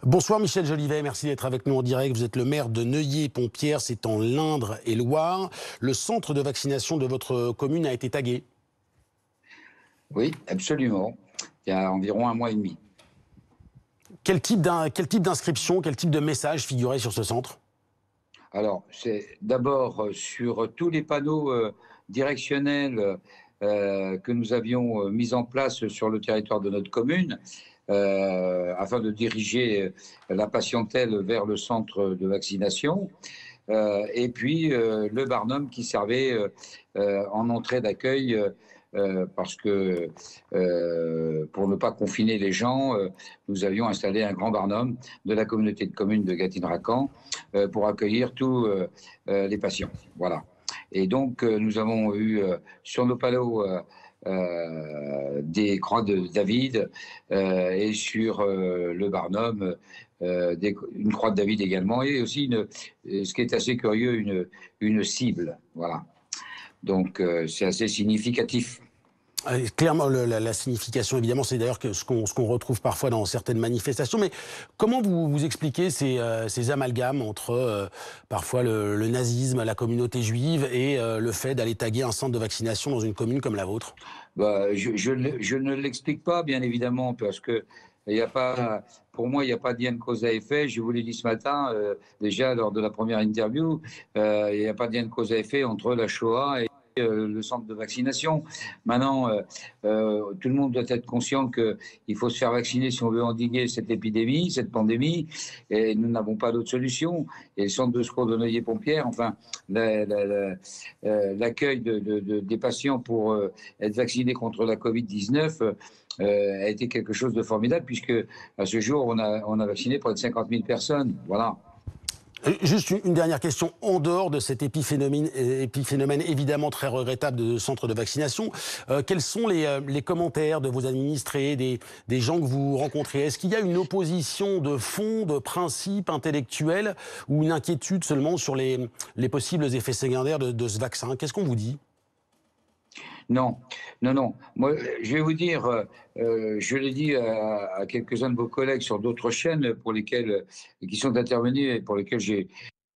Bonsoir Michel Jolivet, merci d'être avec nous en direct. Vous êtes le maire de Neuilly-Pompierre, c'est en l'Indre-et-Loire. Le centre de vaccination de votre commune a été tagué? Oui, absolument. Il y a environ 1 mois et demi. Quel type d'inscription, quel type de message figurait sur ce centre? Alors, c'est d'abord sur tous les panneaux directionnels que nous avions mis en place sur le territoire de notre commune, afin de diriger la patientèle vers le centre de vaccination. Et puis le barnum qui servait en entrée d'accueil parce que pour ne pas confiner les gens, nous avions installé un grand barnum de la communauté de communes de Gâtine-Racan pour accueillir tous les patients. Voilà. Et donc nous avons eu sur nos panneaux des croix de David et sur le barnum une croix de David également, et aussi ce qui est assez curieux, une cible. Voilà. Donc c'est assez significatif. Clairement, la signification, évidemment, c'est d'ailleurs ce qu'on retrouve parfois dans certaines manifestations. Mais comment vous expliquez ces amalgames entre parfois le nazisme, la communauté juive et le fait d'aller taguer un centre de vaccination dans une commune comme la vôtre? Je ne l'explique pas, bien évidemment, parce que il y a pas, pour moi, il n'y a pas de lien de cause à effet. Je vous l'ai dit ce matin, déjà lors de la première interview, il n'y a pas de lien de cause à effet entre la Shoah et le centre de vaccination. Maintenant, tout le monde doit être conscient qu'il faut se faire vacciner si on veut endiguer cette épidémie, cette pandémie, et nous n'avons pas d'autre solution. Et le centre de secours de Neuilly-Pompières, enfin, l'accueil des patients pour être vaccinés contre la Covid-19 a été quelque chose de formidable, puisque à ce jour, on a vacciné près de 50 000 personnes. Voilà. Juste une dernière question, en dehors de cet épiphénomène évidemment très regrettable de centres de vaccination, quels sont les commentaires de vos administrés, des gens que vous rencontrez? Est-ce qu'il y a une opposition de fond, de principe intellectuel, ou une inquiétude seulement sur les possibles effets secondaires de ce vaccin? Qu'est-ce qu'on vous dit? Non. Moi, je vais vous dire, je l'ai dit à quelques-uns de vos collègues sur d'autres chaînes qui sont intervenus et pour lesquels j'ai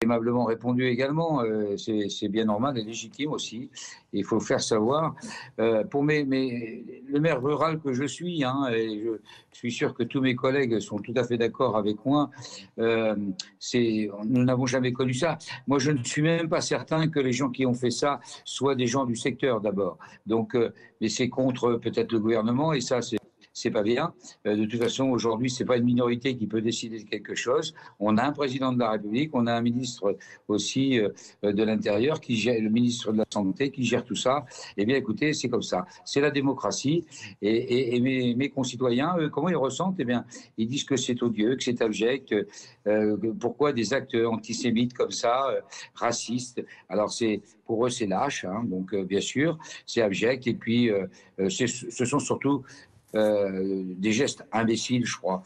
aimablement répondu également. C'est bien normal et légitime aussi. Il faut le faire savoir. Pour le maire rural que je suis, et je suis sûr que tous mes collègues sont tout à fait d'accord avec moi, nous n'avons jamais connu ça. Moi, je ne suis même pas certain que les gens qui ont fait ça soient des gens du secteur d'abord. Donc, mais c'est contre peut-être le gouvernement, et ça, c'est pas bien. De toute façon, aujourd'hui, c'est pas une minorité qui peut décider de quelque chose. On a un président de la République, on a un ministre aussi de l'Intérieur qui gère, le ministre de la Santé qui gère tout ça. Eh bien, écoutez, c'est comme ça. C'est la démocratie. Et mes concitoyens, eux, comment ils ressentent? Eh bien, ils disent que c'est odieux, que c'est abject. Pourquoi des actes antisémites comme ça, racistes? Alors, pour eux, c'est lâche. Donc, bien sûr, c'est abject. Et puis, ce sont surtout des gestes imbéciles, je crois,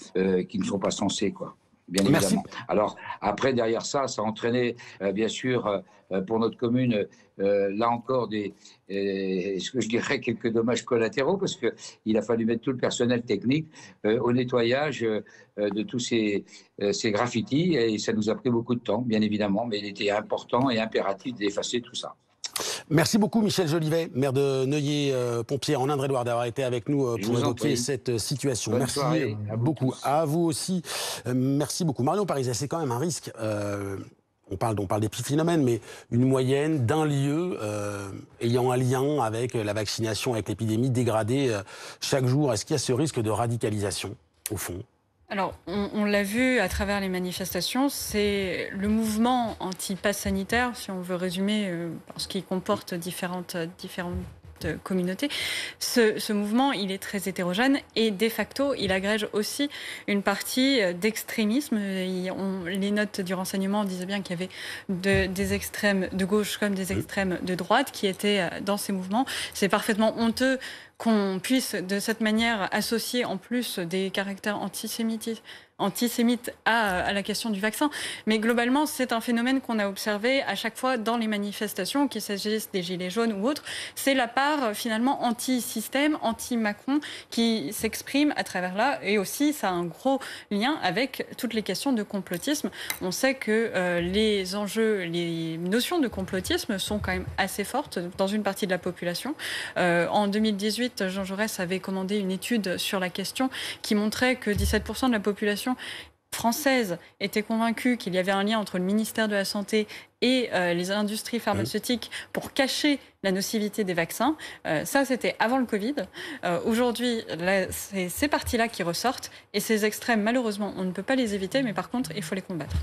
qui ne sont pas censés, quoi. Bien évidemment. Alors, après, derrière ça a entraîné, bien sûr, pour notre commune, là encore, ce que je dirais, quelques dommages collatéraux, parce qu'il a fallu mettre tout le personnel technique au nettoyage de tous ces graffitis, et ça nous a pris beaucoup de temps, bien évidemment, mais il était important et impératif d'effacer tout ça. Merci beaucoup Michel Jolivet, maire de Neuilly-Pompières en Indre-et-Loire, d'avoir été avec nous pour évoquer cette situation. Bonne Merci soirée beaucoup. À vous aussi. Merci beaucoup. Marion Pariset, c'est quand même un risque. On parle d'épiphénomène, mais une moyenne d'un lieu ayant un lien avec la vaccination, avec l'épidémie dégradée chaque jour. Est-ce qu'il y a ce risque de radicalisation, au fond ? Alors, on l'a vu à travers les manifestations, c'est le mouvement anti-pass sanitaire, si on veut résumer, parce qu'il comporte différentes communautés. Ce mouvement, il est très hétérogène et de facto, il agrège aussi une partie d'extrémisme. Les notes du renseignement disaient bien qu'il y avait des extrêmes de gauche comme des extrêmes de droite qui étaient dans ces mouvements. C'est parfaitement honteux qu'on puisse de cette manière associer en plus des caractères antisémites à la question du vaccin. Mais globalement, c'est un phénomène qu'on a observé à chaque fois dans les manifestations, qu'il s'agisse des Gilets jaunes ou autres. C'est la part finalement anti-système, anti-Macron qui s'exprime à travers là. Et aussi, ça a un gros lien avec toutes les questions de complotisme. On sait que les notions de complotisme sont quand même assez fortes dans une partie de la population. En 2018, Jean Jaurès avait commandé une étude sur la question qui montrait que 17% de la population française était convaincue qu'il y avait un lien entre le ministère de la Santé et les industries pharmaceutiques pour cacher la nocivité des vaccins. Ça, c'était avant le Covid. Aujourd'hui, c'est ces parties-là qui ressortent. Et ces extrêmes, malheureusement, on ne peut pas les éviter, mais par contre, il faut les combattre.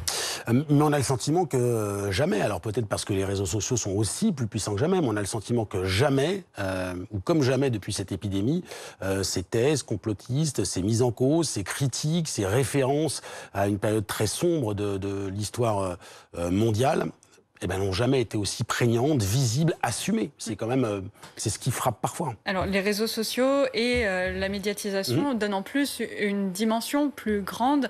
Mais on a le sentiment que jamais, alors peut-être parce que les réseaux sociaux sont aussi plus puissants que jamais, mais on a le sentiment que jamais, ou comme jamais depuis cette épidémie, ces thèses complotistes, ces mises en cause, ces critiques, ces références à une période très sombre de l'histoire mondiale, n'ont jamais été aussi prégnantes, visibles, assumées. C'est quand même c'est ce qui frappe parfois. Alors, les réseaux sociaux et la médiatisation donnent en plus une dimension plus grande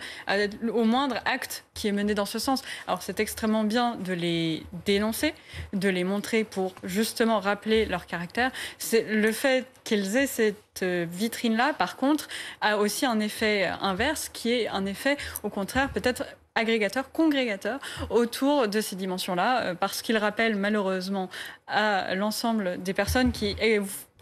au moindre acte qui est mené dans ce sens. Alors, c'est extrêmement bien de les dénoncer, de les montrer pour justement rappeler leur caractère. C'est le fait qu'ils aient cette vitrine-là, par contre, a aussi un effet inverse, qui est un effet, au contraire, peut-être agrégateur, congrégateur autour de ces dimensions-là, parce qu'ils rappellent malheureusement à l'ensemble des personnes qui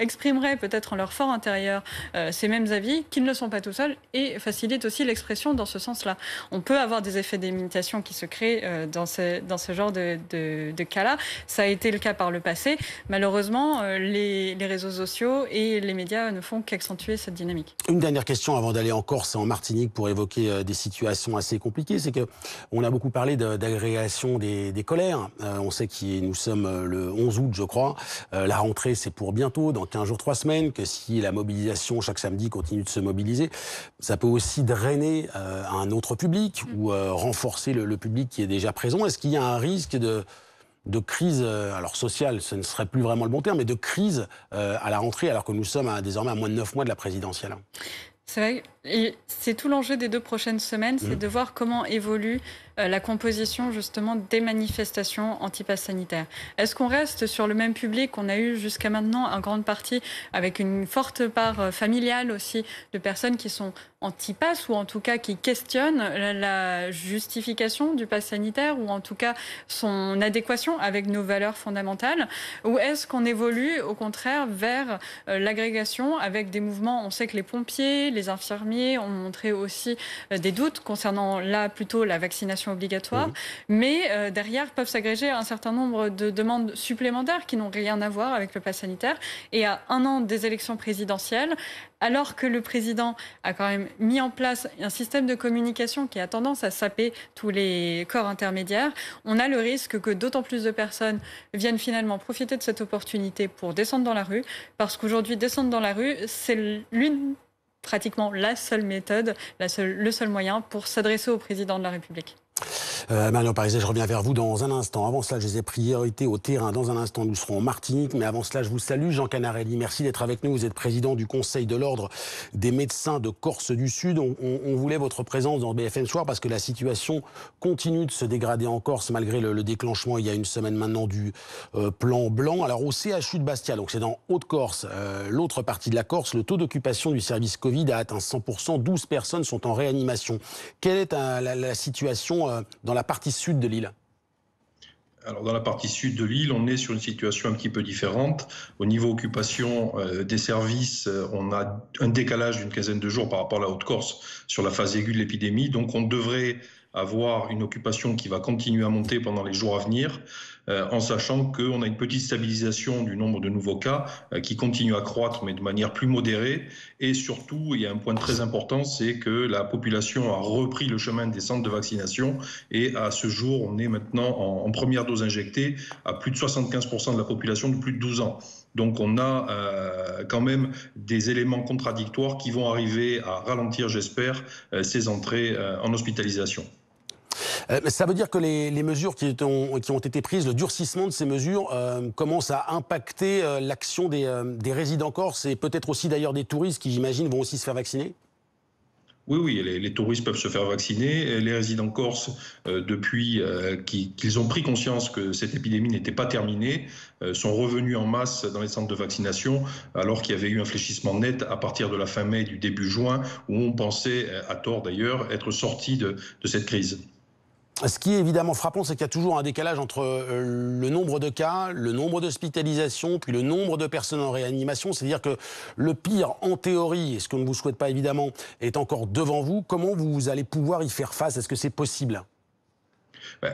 exprimeraient peut-être en leur fort intérieur ces mêmes avis, qu'ils ne sont pas tout seuls, et facilitent aussi l'expression dans ce sens-là. On peut avoir des effets d'imitation qui se créent dans ce genre de cas-là. Ça a été le cas par le passé. Malheureusement, les réseaux sociaux et les médias ne font qu'accentuer cette dynamique. Une dernière question avant d'aller en Corse et en Martinique pour évoquer des situations assez compliquées. C'est qu'on a beaucoup parlé d'agrégation des colères. On sait que nous sommes le 11 août, je crois. La rentrée, c'est pour bientôt, dans 15 jours, 3 semaines, que si la mobilisation chaque samedi continue de se mobiliser, ça peut aussi drainer un autre public ou renforcer le public qui est déjà présent. Est-ce qu'il y a un risque de crise, alors sociale, ce ne serait plus vraiment le bon terme, mais de crise à la rentrée, alors que nous sommes désormais à moins de 9 mois de la présidentielle? C'est vrai, et c'est tout l'enjeu des 2 prochaines semaines, c'est de voir comment évolue la composition justement des manifestations anti-pass sanitaire. Est-ce qu'on reste sur le même public qu'on a eu jusqu'à maintenant, en grande partie, avec une forte part familiale aussi, de personnes qui sont anti-pass, ou en tout cas qui questionnent la justification du pass sanitaire, ou en tout cas son adéquation avec nos valeurs fondamentales? Ou est-ce qu'on évolue au contraire vers l'agrégation avec des mouvements? On sait que les pompiers, les infirmiers ont montré aussi des doutes concernant là plutôt la vaccination obligatoire, mais derrière peuvent s'agréger un certain nombre de demandes supplémentaires qui n'ont rien à voir avec le pass sanitaire. Et à 1 an des élections présidentielles, alors que le président a quand même mis en place un système de communication qui a tendance à saper tous les corps intermédiaires, on a le risque que d'autant plus de personnes viennent finalement profiter de cette opportunité pour descendre dans la rue, parce qu'aujourd'hui, descendre dans la rue, c'est pratiquement la seule méthode, le seul moyen pour s'adresser au président de la République. Marion Pariset, je reviens vers vous dans un instant. Avant cela, je les ai priorités au terrain. Dans un instant, nous serons en Martinique. Mais avant cela, je vous salue. Jean Canarelli, merci d'être avec nous. Vous êtes président du Conseil de l'Ordre des médecins de Corse du Sud. On voulait votre présence dans BFM Soir parce que la situation continue de se dégrader en Corse malgré le déclenchement il y a une semaine maintenant du plan blanc. Alors au CHU de Bastia, donc c'est dans Haute-Corse, l'autre partie de la Corse, le taux d'occupation du service Covid a atteint 100%. 12 personnes sont en réanimation. Quelle est la situation dans la partie sud de l'île? Alors dans la partie sud de l'île, on est sur une situation un petit peu différente. Au niveau occupation des services, on a un décalage d'une quinzaine de jours par rapport à la Haute-Corse sur la phase aiguë de l'épidémie. Donc on devrait avoir une occupation qui va continuer à monter pendant les jours à venir, en sachant qu'on a une petite stabilisation du nombre de nouveaux cas qui continue à croître, mais de manière plus modérée. Et surtout, il y a un point très important, c'est que la population a repris le chemin des centres de vaccination. Et à ce jour, on est maintenant en première dose injectée à plus de 75% de la population de plus de 12 ans. Donc on a quand même des éléments contradictoires qui vont arriver à ralentir, j'espère, ces entrées en hospitalisation. Ça veut dire que les mesures qui ont été prises, le durcissement de ces mesures commence à impacter l'action des résidents corses et peut-être aussi d'ailleurs des touristes qui, j'imagine, vont aussi se faire vacciner? Oui, les touristes peuvent se faire vacciner. Les résidents corses, depuis qu'ils ont pris conscience que cette épidémie n'était pas terminée, sont revenus en masse dans les centres de vaccination, alors qu'il y avait eu un fléchissement net à partir de la fin mai, du début juin, où on pensait, à tort d'ailleurs, être sorti de cette crise. Ce qui est évidemment frappant, c'est qu'il y a toujours un décalage entre le nombre de cas, le nombre d'hospitalisations, puis le nombre de personnes en réanimation. C'est-à-dire que le pire, en théorie, et ce qu'on ne vous souhaite pas évidemment, est encore devant vous. Comment vous allez pouvoir y faire face? Est-ce que c'est possible?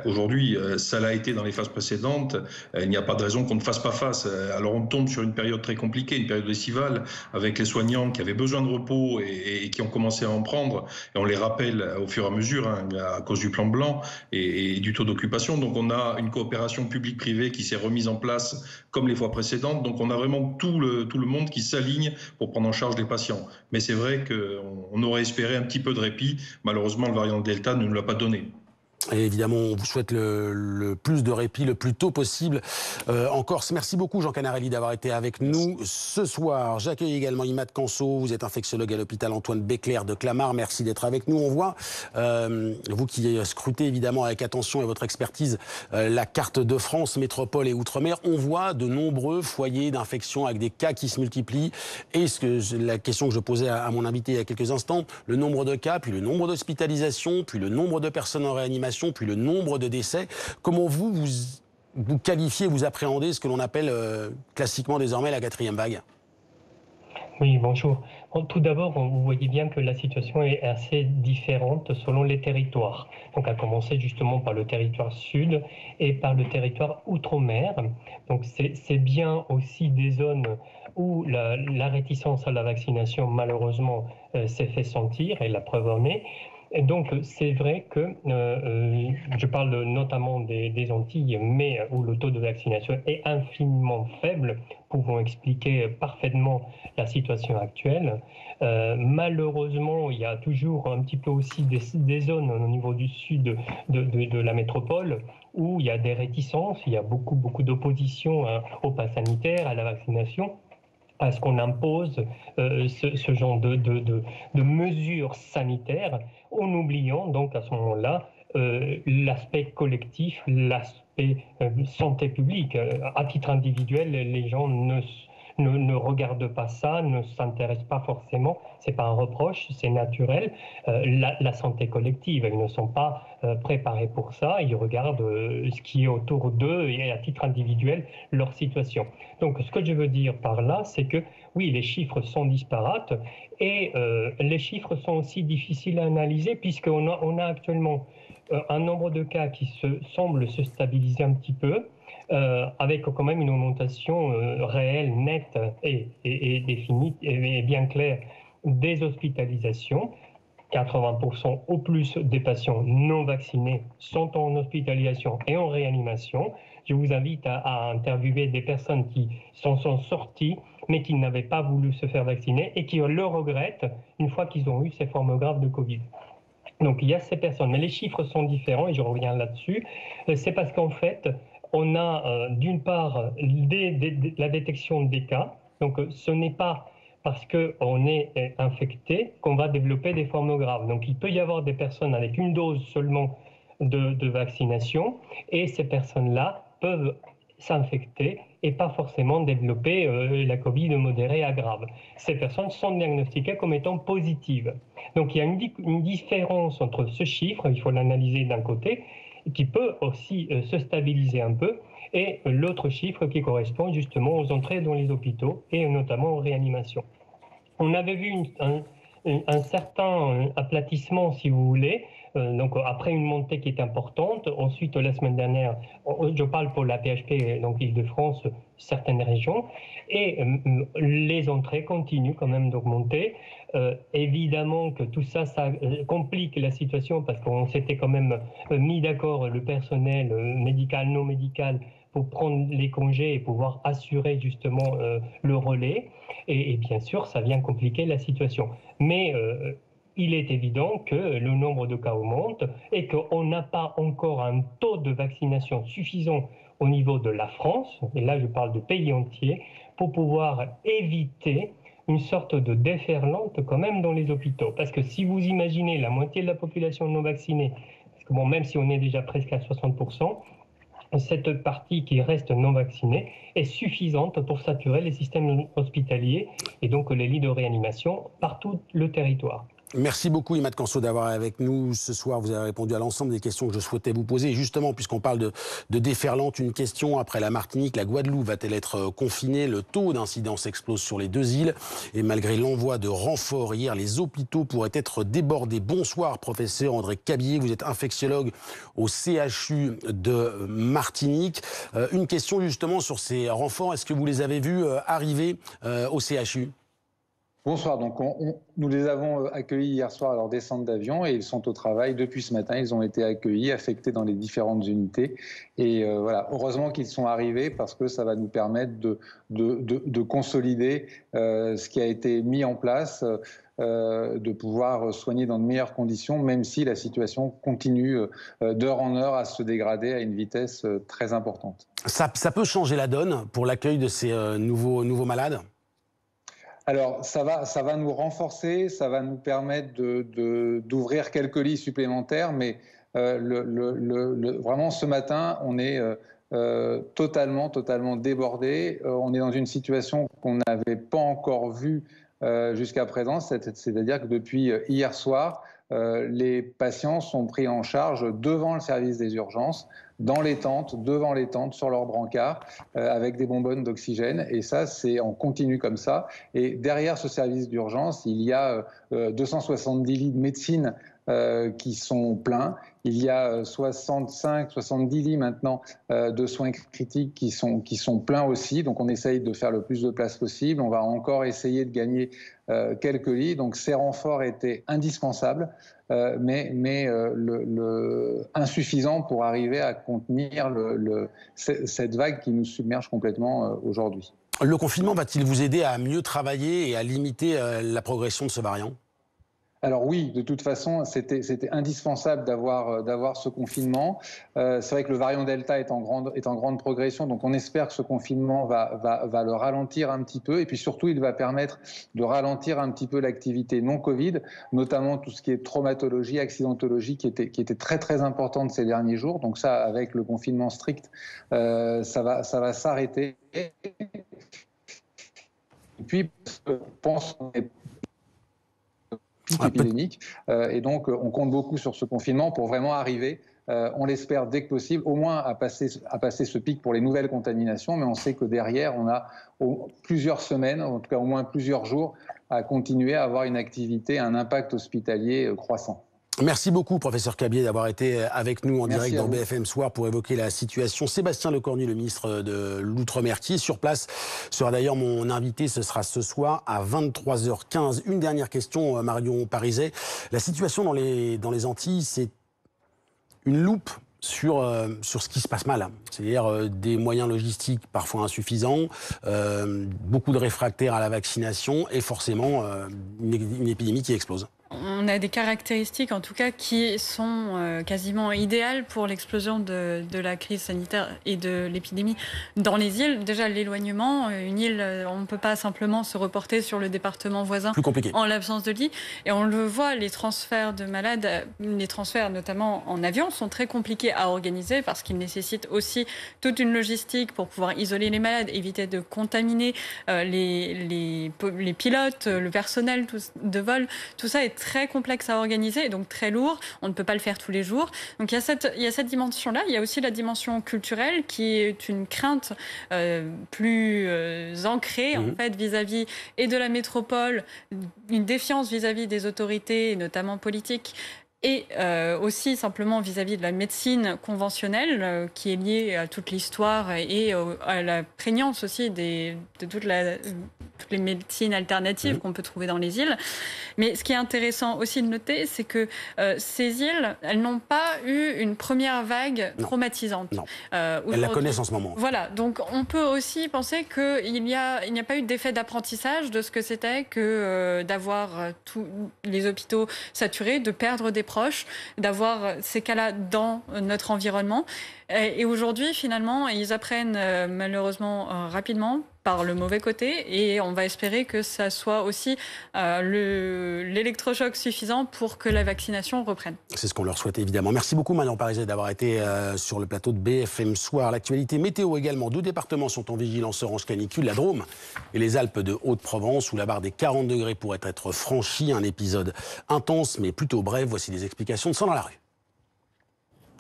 Aujourd'hui, ça l'a été dans les phases précédentes. Il n'y a pas de raison qu'on ne fasse pas face. Alors on tombe sur une période très compliquée, une période estivale, avec les soignants qui avaient besoin de repos et qui ont commencé à en prendre. Et on les rappelle au fur et à mesure, à cause du plan blanc et du taux d'occupation. Donc on a une coopération publique-privée qui s'est remise en place comme les fois précédentes. Donc on a vraiment tout le monde qui s'aligne pour prendre en charge les patients. Mais c'est vrai qu'on aurait espéré un petit peu de répit. Malheureusement, le variant Delta ne nous l'a pas donné. Et évidemment, on vous souhaite le plus de répit le plus tôt possible en Corse. Merci beaucoup, Jean Canarelli, d'avoir été avec nous ce soir. J'accueille également Imad Kanso. Vous êtes infectiologue à l'hôpital Antoine Béclair de Clamart. Merci d'être avec nous. On voit, vous qui scrutez évidemment avec attention et votre expertise la carte de France, métropole et outre-mer, on voit de nombreux foyers d'infection avec des cas qui se multiplient. Et la question que je posais à mon invité il y a quelques instants, le nombre de cas, puis le nombre d'hospitalisations, puis le nombre de personnes en réanimation, puis le nombre de décès. Comment vous qualifiez, vous appréhendez ce que l'on appelle classiquement désormais la 4e vague? Oui, bonjour. Tout d'abord, vous voyez bien que la situation est assez différente selon les territoires. Donc, à commencer justement par le territoire sud et par le territoire outre-mer. Donc, c'est bien aussi des zones où la réticence à la vaccination, malheureusement, s'est fait sentir, et la preuve en est. Et donc, c'est vrai que, je parle notamment des Antilles, mais où le taux de vaccination est infiniment faible, pouvant expliquer parfaitement la situation actuelle. Malheureusement, il y a toujours un petit peu aussi des zones au niveau du sud de la métropole où il y a des réticences, il y a beaucoup d'opposition au pass sanitaire, à la vaccination, à ce qu'on impose ce genre de mesures sanitaires, en oubliant donc à ce moment-là l'aspect collectif, l'aspect santé publique. À titre individuel, les gens ne regardent pas ça, ne s'intéressent pas forcément, c'est pas un reproche, c'est naturel. La santé collective, ils ne sont pas préparés pour ça, ils regardent ce qui est autour d'eux et à titre individuel, leur situation. Donc ce que je veux dire par là, c'est que oui, les chiffres sont disparates et les chiffres sont aussi difficiles à analyser puisqu'on a actuellement un nombre de cas qui semble se stabiliser un petit peu, avec quand même une augmentation réelle, nette et définie et bien claire des hospitalisations. 80% au plus des patients non vaccinés sont en hospitalisation et en réanimation. Je vous invite à interviewer des personnes qui s'en sont sorties mais qui n'avaient pas voulu se faire vacciner et qui le regrettent une fois qu'ils ont eu ces formes graves de Covid. Donc il y a ces personnes, mais les chiffres sont différents et je reviens là-dessus. C'est parce qu'en fait, on a d'une part la détection des cas, donc ce n'est pas parce qu'on est infecté qu'on va développer des formes graves. Donc il peut y avoir des personnes avec une dose seulement de vaccination et ces personnes-là peuvent s'infecter et pas forcément développer la Covid modérée à grave. Ces personnes sont diagnostiquées comme étant positives. Donc il y a une différence entre ce chiffre, il faut l'analyser d'un côté, qui peut aussi se stabiliser un peu, et l'autre chiffre qui correspond justement aux entrées dans les hôpitaux et notamment aux réanimations. On avait vu un certain aplatissement, si vous voulez, donc après une montée qui est importante. Ensuite, la semaine dernière, je parle pour la PHP, donc Île-de-France, certaines régions, et les entrées continuent quand même d'augmenter. Évidemment que tout ça, ça complique la situation parce qu'on s'était quand même mis d'accord, le personnel médical, non médical, pour prendre les congés et pouvoir assurer justement le relais. Et bien sûr, ça vient compliquer la situation. Mais il est évident que le nombre de cas augmente et qu'on n'a pas encore un taux de vaccination suffisant au niveau de la France, et là je parle de pays entier, pour pouvoir éviter une sorte de déferlante quand même dans les hôpitaux. Parce que si vous imaginez la moitié de la population non vaccinée, parce que bon, même si on est déjà presque à 60%, cette partie qui reste non vaccinée est suffisante pour saturer les systèmes hospitaliers et donc les lits de réanimation par tout le territoire. Merci beaucoup Imad Kanso d'avoir avec nous ce soir. Vous avez répondu à l'ensemble des questions que je souhaitais vous poser. Et justement, puisqu'on parle de déferlante, une question après la Martinique, la Guadeloupe va-t-elle être confinée? Le taux d'incidence explose sur les deux îles. Et malgré l'envoi de renforts hier, les hôpitaux pourraient être débordés. Bonsoir professeur André Cabier, vous êtes infectiologue au CHU de Martinique. Une question justement sur ces renforts. Est-ce que vous les avez vus arriver au CHU? Bonsoir, donc nous les avons accueillis hier soir à leur descente d'avion et ils sont au travail depuis ce matin. Ils ont été accueillis, affectés dans les différentes unités et voilà, heureusement qu'ils sont arrivés parce que ça va nous permettre de consolider ce qui a été mis en place. de pouvoir soigner dans de meilleures conditions, même si la situation continue d'heure en heure à se dégrader à une vitesse très importante. Ça peut changer la donne pour l'accueil de ces nouveaux malades ? Alors, ça va nous renforcer, ça va nous permettre d'ouvrir quelques lits supplémentaires, mais vraiment ce matin, on est totalement débordé. On est dans une situation qu'on n'avait pas encore vue jusqu'à présent, c'est-à-dire que depuis hier soir, les patients sont pris en charge devant le service des urgences, dans les tentes, devant les tentes, sur leurs brancards, avec des bonbonnes d'oxygène. Et ça, c'est en continu comme ça. Et derrière ce service d'urgence, il y a 270 lits de médecine qui sont pleins. Il y a 65-70 lits maintenant de soins critiques qui sont pleins aussi. Donc on essaye de faire le plus de places possible. On va encore essayer de gagner quelques lits. Donc ces renforts étaient indispensables, mais insuffisants pour arriver à contenir cette vague qui nous submerge complètement aujourd'hui. Le confinement va-t-il vous aider à mieux travailler et à limiter la progression de ce variant ? Alors oui, de toute façon, c'était indispensable d'avoir ce confinement. C'est vrai que le variant Delta est en grande progression, donc on espère que ce confinement va le ralentir un petit peu. Et puis surtout, il va permettre de ralentir un petit peu l'activité non Covid, notamment tout ce qui est traumatologie, accidentologie, qui était très très importante ces derniers jours. Donc ça, avec le confinement strict, ça va s'arrêter. Et puis, je pense qu'on est épidémique. Et donc, on compte beaucoup sur ce confinement pour vraiment arriver, on l'espère dès que possible, au moins à passer ce pic pour les nouvelles contaminations. Mais on sait que derrière, on a plusieurs semaines, en tout cas au moins plusieurs jours, à continuer à avoir une activité, un impact hospitalier croissant. Merci beaucoup, professeur Cabier, d'avoir été avec nous en direct dans BFM Soir pour évoquer la situation. Sébastien Lecornu, le ministre de l'Outre-mer, qui est sur place, sera d'ailleurs mon invité. Ce sera ce soir à 23h15. Une dernière question, Marion Pariset. La situation dans les Antilles, c'est une loupe sur ce qui se passe mal. C'est-à-dire des moyens logistiques parfois insuffisants, beaucoup de réfractaires à la vaccination et forcément une épidémie qui explose. On a des caractéristiques, en tout cas, qui sont quasiment idéales pour l'explosion de la crise sanitaire et de l'épidémie dans les îles. Déjà, l'éloignement. Une île, on ne peut pas simplement se reporter sur le département voisin en l'absence de lit. Et on le voit, les transferts de malades, les transferts notamment en avion, sont très compliqués à organiser parce qu'ils nécessitent aussi toute une logistique pour pouvoir isoler les malades, éviter de contaminer les pilotes, le personnel de vol. Tout ça est très complexe à organiser et donc très lourd. On ne peut pas le faire tous les jours. Donc il y a cette dimension-là. Il y a aussi la dimension culturelle qui est une crainte plus ancrée en fait vis-à-vis et de la métropole, une défiance vis-à-vis des autorités, et notamment politiques. Et aussi simplement vis-à-vis de la médecine conventionnelle qui est liée à toute l'histoire et à la prégnance aussi de toutes les médecines alternatives qu'on peut trouver dans les îles. Mais ce qui est intéressant aussi de noter, c'est que ces îles, elles n'ont pas eu une première vague traumatisante. Non. Elles la connaissent en ce moment. Voilà, donc on peut aussi penser qu'il n'y a pas eu d'effet d'apprentissage de ce que c'était que d'avoir tous les hôpitaux saturés, de perdre des proches, d'avoir ces cas-là dans notre environnement. Et aujourd'hui, finalement, ils apprennent malheureusement rapidement par le mauvais côté et on va espérer que ça soit aussi l'électrochoc suffisant pour que la vaccination reprenne. C'est ce qu'on leur souhaite évidemment. Merci beaucoup Marion Pariset d'avoir été sur le plateau de BFM Soir. L'actualité météo également. 2 départements sont en vigilance orange canicule, la Drôme et les Alpes de Haute-Provence où la barre des 40 degrés pourrait être franchie. Un épisode intense mais plutôt bref. Voici les explications de Sandra Larue.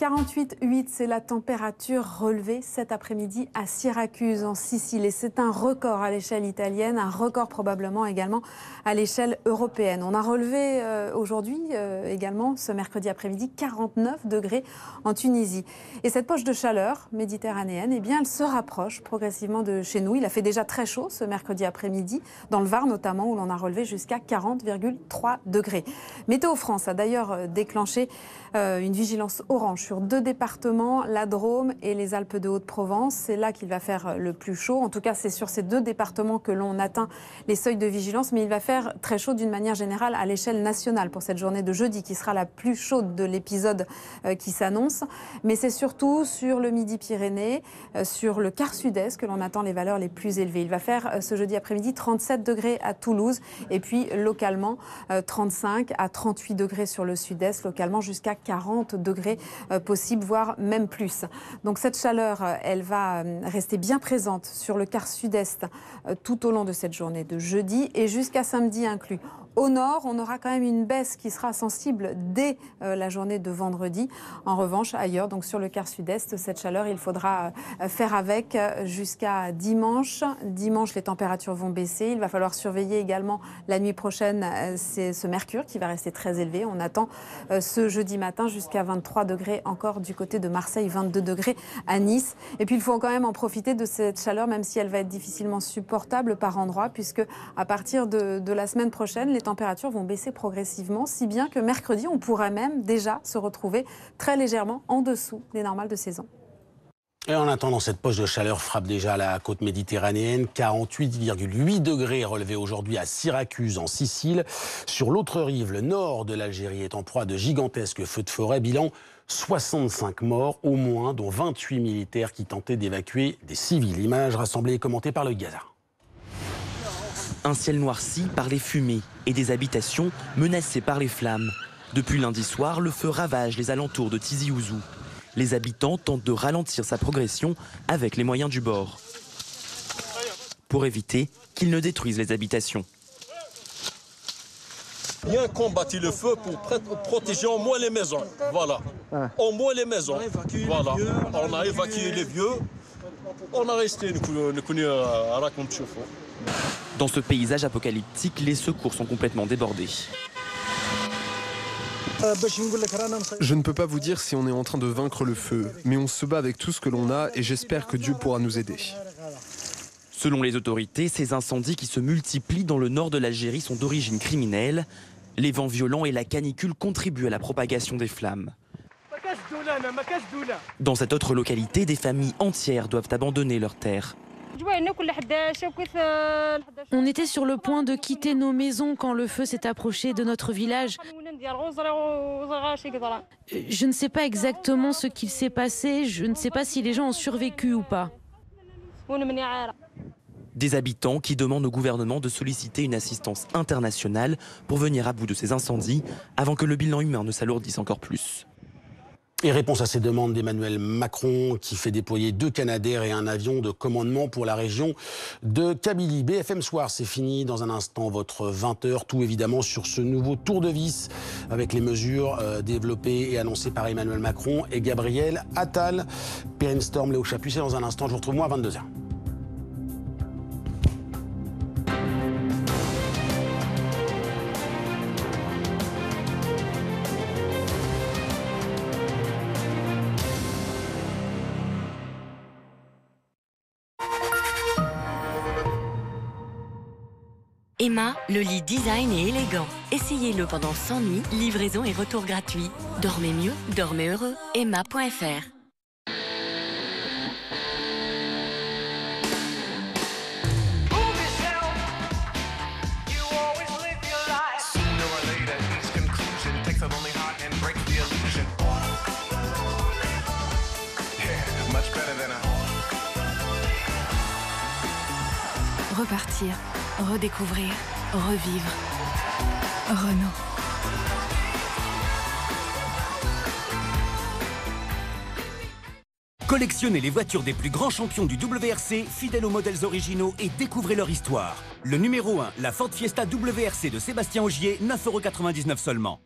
48,8, c'est la température relevée cet après-midi à Syracuse, en Sicile. Et c'est un record à l'échelle italienne, un record probablement également à l'échelle européenne. On a relevé aujourd'hui également, ce mercredi après-midi, 49 degrés en Tunisie. Et cette poche de chaleur méditerranéenne, eh bien, elle se rapproche progressivement de chez nous. Il a fait déjà très chaud ce mercredi après-midi, dans le Var notamment, où l'on a relevé jusqu'à 40,3 degrés. Météo France a d'ailleurs déclenché une vigilance orange sur 2 départements, la Drôme et les Alpes de Haute-Provence. C'est là qu'il va faire le plus chaud. En tout cas, c'est sur ces 2 départements que l'on atteint les seuils de vigilance. Mais il va faire très chaud d'une manière générale à l'échelle nationale pour cette journée de jeudi qui sera la plus chaude de l'épisode qui s'annonce. Mais c'est surtout sur le Midi-Pyrénées, sur le quart sud-est que l'on attend les valeurs les plus élevées. Il va faire ce jeudi après-midi 37 degrés à Toulouse et puis localement 35 à 38 degrés sur le sud-est, localement jusqu'à 40 degrés possible, voire même plus. Donc cette chaleur, elle va rester bien présente sur le quart sud-est tout au long de cette journée de jeudi et jusqu'à samedi inclus. Au nord, on aura quand même une baisse qui sera sensible dès la journée de vendredi. En revanche, ailleurs, donc sur le quart sud-est, cette chaleur, il faudra faire avec jusqu'à dimanche. Dimanche, les températures vont baisser. Il va falloir surveiller également la nuit prochaine, c'est ce mercure qui va rester très élevé. On attend ce jeudi matin jusqu'à 23 degrés encore du côté de Marseille, 22 degrés à Nice. Et puis, il faut quand même en profiter de cette chaleur, même si elle va être difficilement supportable par endroits, puisque à partir de la semaine prochaine, les températures vont baisser progressivement, si bien que mercredi, on pourrait même déjà se retrouver très légèrement en dessous des normales de saison. Et en attendant, cette poche de chaleur frappe déjà la côte méditerranéenne. 48,8 degrés relevés aujourd'hui à Syracuse, en Sicile. Sur l'autre rive, le nord de l'Algérie est en proie de gigantesques feux de forêt. Bilan 65 morts au moins, dont 28 militaires qui tentaient d'évacuer des civils. Images rassemblées et commentées par le Gaza. Un ciel noirci par les fumées et des habitations menacées par les flammes. Depuis lundi soir, le feu ravage les alentours de Tizi Ouzou. Les habitants tentent de ralentir sa progression avec les moyens du bord, pour éviter qu'il ne détruise les habitations. Bien combattu le feu pour protéger au moins les maisons. Voilà. Au moins les maisons. Voilà. On a évacué les vieux. On a resté à raconter chauffe. Dans ce paysage apocalyptique, les secours sont complètement débordés. Je ne peux pas vous dire si on est en train de vaincre le feu, mais on se bat avec tout ce que l'on a et j'espère que Dieu pourra nous aider. Selon les autorités, ces incendies qui se multiplient dans le nord de l'Algérie sont d'origine criminelle. Les vents violents et la canicule contribuent à la propagation des flammes. Dans cette autre localité, des familles entières doivent abandonner leurs terres. On était sur le point de quitter nos maisons quand le feu s'est approché de notre village. Je ne sais pas exactement ce qu'il s'est passé, je ne sais pas si les gens ont survécu ou pas. Des habitants qui demandent au gouvernement de solliciter une assistance internationale pour venir à bout de ces incendies avant que le bilan humain ne s'alourdisse encore plus. Et réponse à ces demandes d'Emmanuel Macron qui fait déployer 2 Canadair et un avion de commandement pour la région de Kabylie. BFM Soir, c'est fini. Dans un instant, votre 20h. Tout évidemment sur ce nouveau tour de vis avec les mesures développées et annoncées par Emmanuel Macron et Gabriel Attal. Perrine Storm, Léo Chapuis, dans un instant. Je vous retrouve moi à 22h. Emma, le lit design et élégant. Essayez-le pendant 100 nuits, livraison et retour gratuit. Dormez mieux, dormez heureux. Emma.fr. Repartir, redécouvrir, revivre. Renault. Collectionnez les voitures des plus grands champions du WRC, fidèles aux modèles originaux et découvrez leur histoire. Le numéro 1, la Ford Fiesta WRC de Sébastien Ogier, 9,99 € seulement.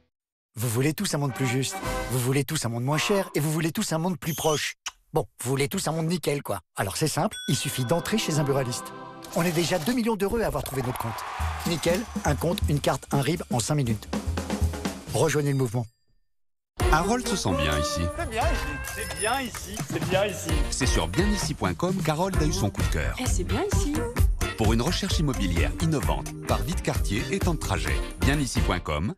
Vous voulez tous un monde plus juste, vous voulez tous un monde moins cher et vous voulez tous un monde plus proche. Bon, vous voulez tous un monde nickel, quoi. Alors c'est simple, il suffit d'entrer chez un buraliste. On est déjà 2 millions d'heureux à avoir trouvé notre compte. Nickel, un compte, une carte, un RIB en 5 minutes. Rejoignez le mouvement. Harold se sent bien ici. C'est bien ici, c'est bien ici, c'est bien ici. C'est sur bienici.com qu'Harold a eu son coup de cœur. Eh, c'est bien ici. Pour une recherche immobilière innovante, par vie de quartier et temps de trajet. Bienici.com,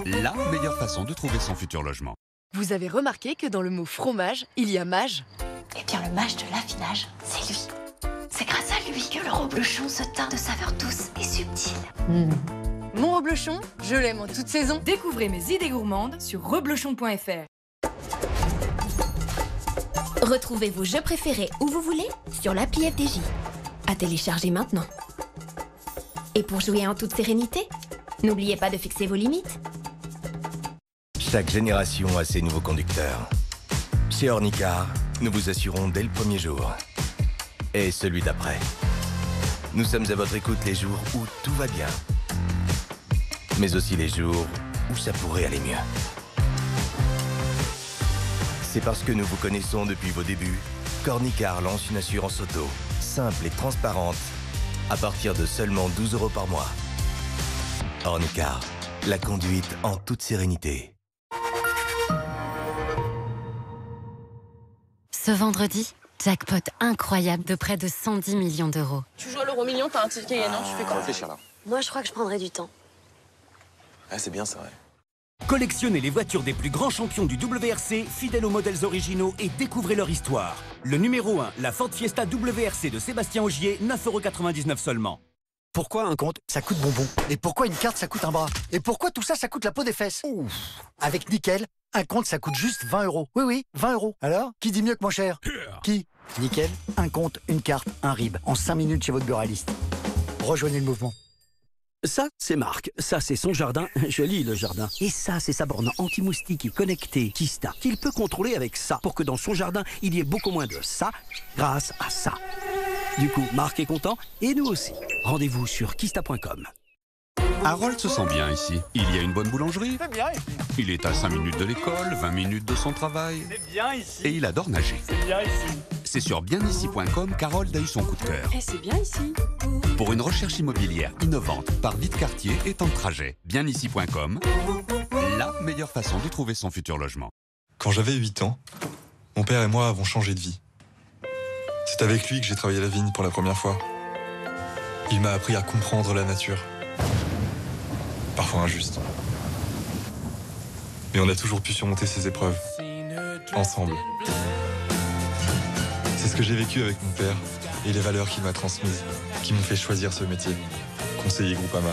la meilleure façon de trouver son futur logement. Vous avez remarqué que dans le mot fromage, il y a mage? Eh bien, le mage de l'affinage, c'est lui. C'est grâce à lui que le reblochon se teint de saveurs douces et subtiles. Mon reblochon, je l'aime en toute saison. Découvrez mes idées gourmandes sur reblochon.fr. Retrouvez vos jeux préférés où vous voulez sur l'appli FDJ. À télécharger maintenant. Et pour jouer en toute sérénité, n'oubliez pas de fixer vos limites. Chaque génération a ses nouveaux conducteurs. Chez Ornicar, nous vous assurons dès le premier jour. Et celui d'après. Nous sommes à votre écoute les jours où tout va bien. Mais aussi les jours où ça pourrait aller mieux. C'est parce que nous vous connaissons depuis vos débuts qu'Ornicar lance une assurance auto, simple et transparente, à partir de seulement 12 € par mois. Ornicar, la conduite en toute sérénité. Ce vendredi, jackpot incroyable de près de 110 millions d'euros. Tu joues à l'euro million, t'as un ticket gagnant, tu fais quoi? Réfléchir là. Moi, je crois que je prendrais du temps. Ouais, c'est bien ça, ouais. Collectionnez les voitures des plus grands champions du WRC, fidèles aux modèles originaux et découvrez leur histoire. Le numéro 1, la Ford Fiesta WRC de Sébastien Ogier, 9,99 € seulement. Pourquoi un compte, ça coûte bonbon? Et pourquoi une carte, ça coûte un bras? Et pourquoi tout ça, ça coûte la peau des fesses? Avec Nickel, un compte, ça coûte juste 20 €. Oui, oui, 20 €. Alors, qui dit mieux que moins cher? Qui? Nickel, un compte, une carte, un RIB. En 5 minutes chez votre buraliste. Rejoignez le mouvement. Ça, c'est Marc. Ça, c'est son jardin. Joli, le jardin. Et ça, c'est sa borne anti-moustique connectée Kista, qu'il peut contrôler avec ça, pour que dans son jardin, il y ait beaucoup moins de ça, grâce à ça. Du coup, Marc est content, et nous aussi. Rendez-vous sur kista.com. Harold se sent bien ici. Il y a une bonne boulangerie. C'est bien ici. Il est à 5 minutes de l'école, 20 minutes de son travail. C'est bien ici. Et il adore nager. C'est bien ici. C'est sur bienici.com qu'Harold a eu son coup de cœur. Et c'est bien ici. Pour une recherche immobilière innovante par vite quartier et temps de trajet. Bienici.com, la meilleure façon de trouver son futur logement. Quand j'avais 8 ans, mon père et moi avons changé de vie. C'est avec lui que j'ai travaillé la vigne pour la première fois. Il m'a appris à comprendre la nature. Parfois injuste. Mais on a toujours pu surmonter ces épreuves. Ensemble. C'est ce que j'ai vécu avec mon père et les valeurs qu'il m'a transmises, qui m'ont fait choisir ce métier. Conseiller Groupama.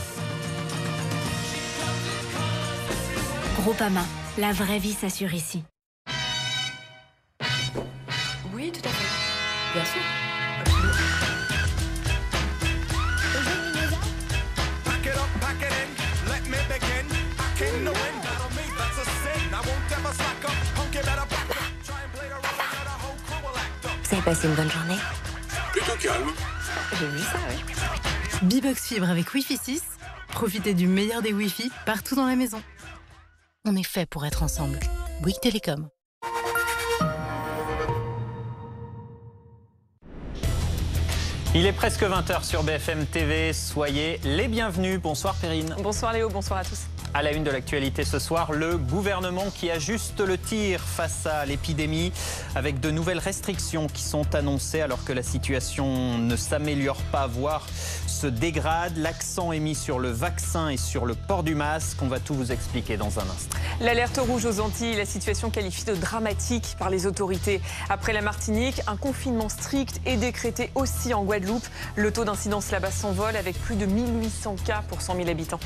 Groupama, la vraie vie s'assure ici. Oui, tout à fait. Bien sûr. Vous avez passé une bonne journée? Plutôt calme. J'ai vu ça, oui. Bibox Fibre avec Wi-Fi 6. Profitez du meilleur des Wi-Fi partout dans la maison. On est fait pour être ensemble. Bouygues Télécom. Il est presque 20 h sur BFM TV. Soyez les bienvenus. Bonsoir Perrine. Bonsoir Léo, bonsoir à tous. À la une de l'actualité ce soir, le gouvernement qui ajuste le tir face à l'épidémie avec de nouvelles restrictions qui sont annoncées alors que la situation ne s'améliore pas, voire se dégrade. L'accent est mis sur le vaccin et sur le port du masque. On va tout vous expliquer dans un instant. L'alerte rouge aux Antilles, la situation qualifiée de dramatique par les autorités. Après la Martinique, un confinement strict est décrété aussi en Guadeloupe. Le taux d'incidence là-bas s'envole avec plus de 1800 cas pour 100 000 habitants.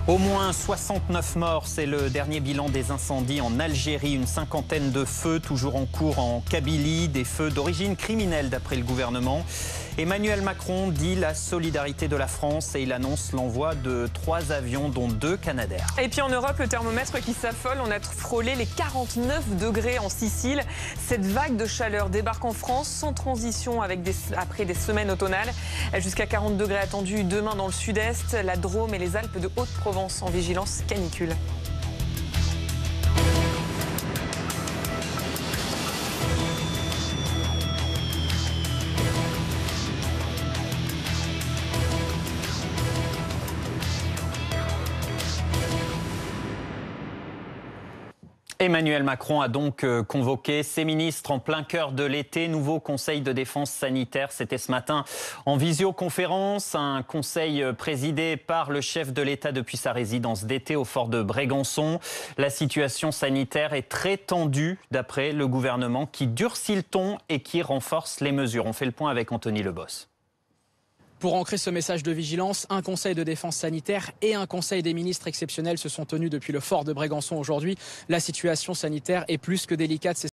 Au moins 69 morts, c'est le dernier bilan des incendies en Algérie. Une cinquantaine de feux toujours en cours en Kabylie, des feux d'origine criminelle d'après le gouvernement. Emmanuel Macron dit la solidarité de la France et il annonce l'envoi de 3 avions, dont 2 Canadair. Et puis en Europe, le thermomètre qui s'affole, on a frôlé les 49 degrés en Sicile. Cette vague de chaleur débarque en France sans transition après des semaines automnales. Jusqu'à 40 degrés attendus demain dans le sud-est, la Drôme et les Alpes de Haute-Provence en vigilance canicule. Emmanuel Macron a donc convoqué ses ministres en plein cœur de l'été. Nouveau conseil de défense sanitaire, c'était ce matin en visioconférence. Un conseil présidé par le chef de l'État depuis sa résidence d'été au fort de Brégançon. La situation sanitaire est très tendue d'après le gouvernement qui durcit le ton et qui renforce les mesures. On fait le point avec Anthony Lebos. Pour ancrer ce message de vigilance, un conseil de défense sanitaire et un conseil des ministres exceptionnels se sont tenus depuis le fort de Brégançon aujourd'hui. La situation sanitaire est plus que délicate.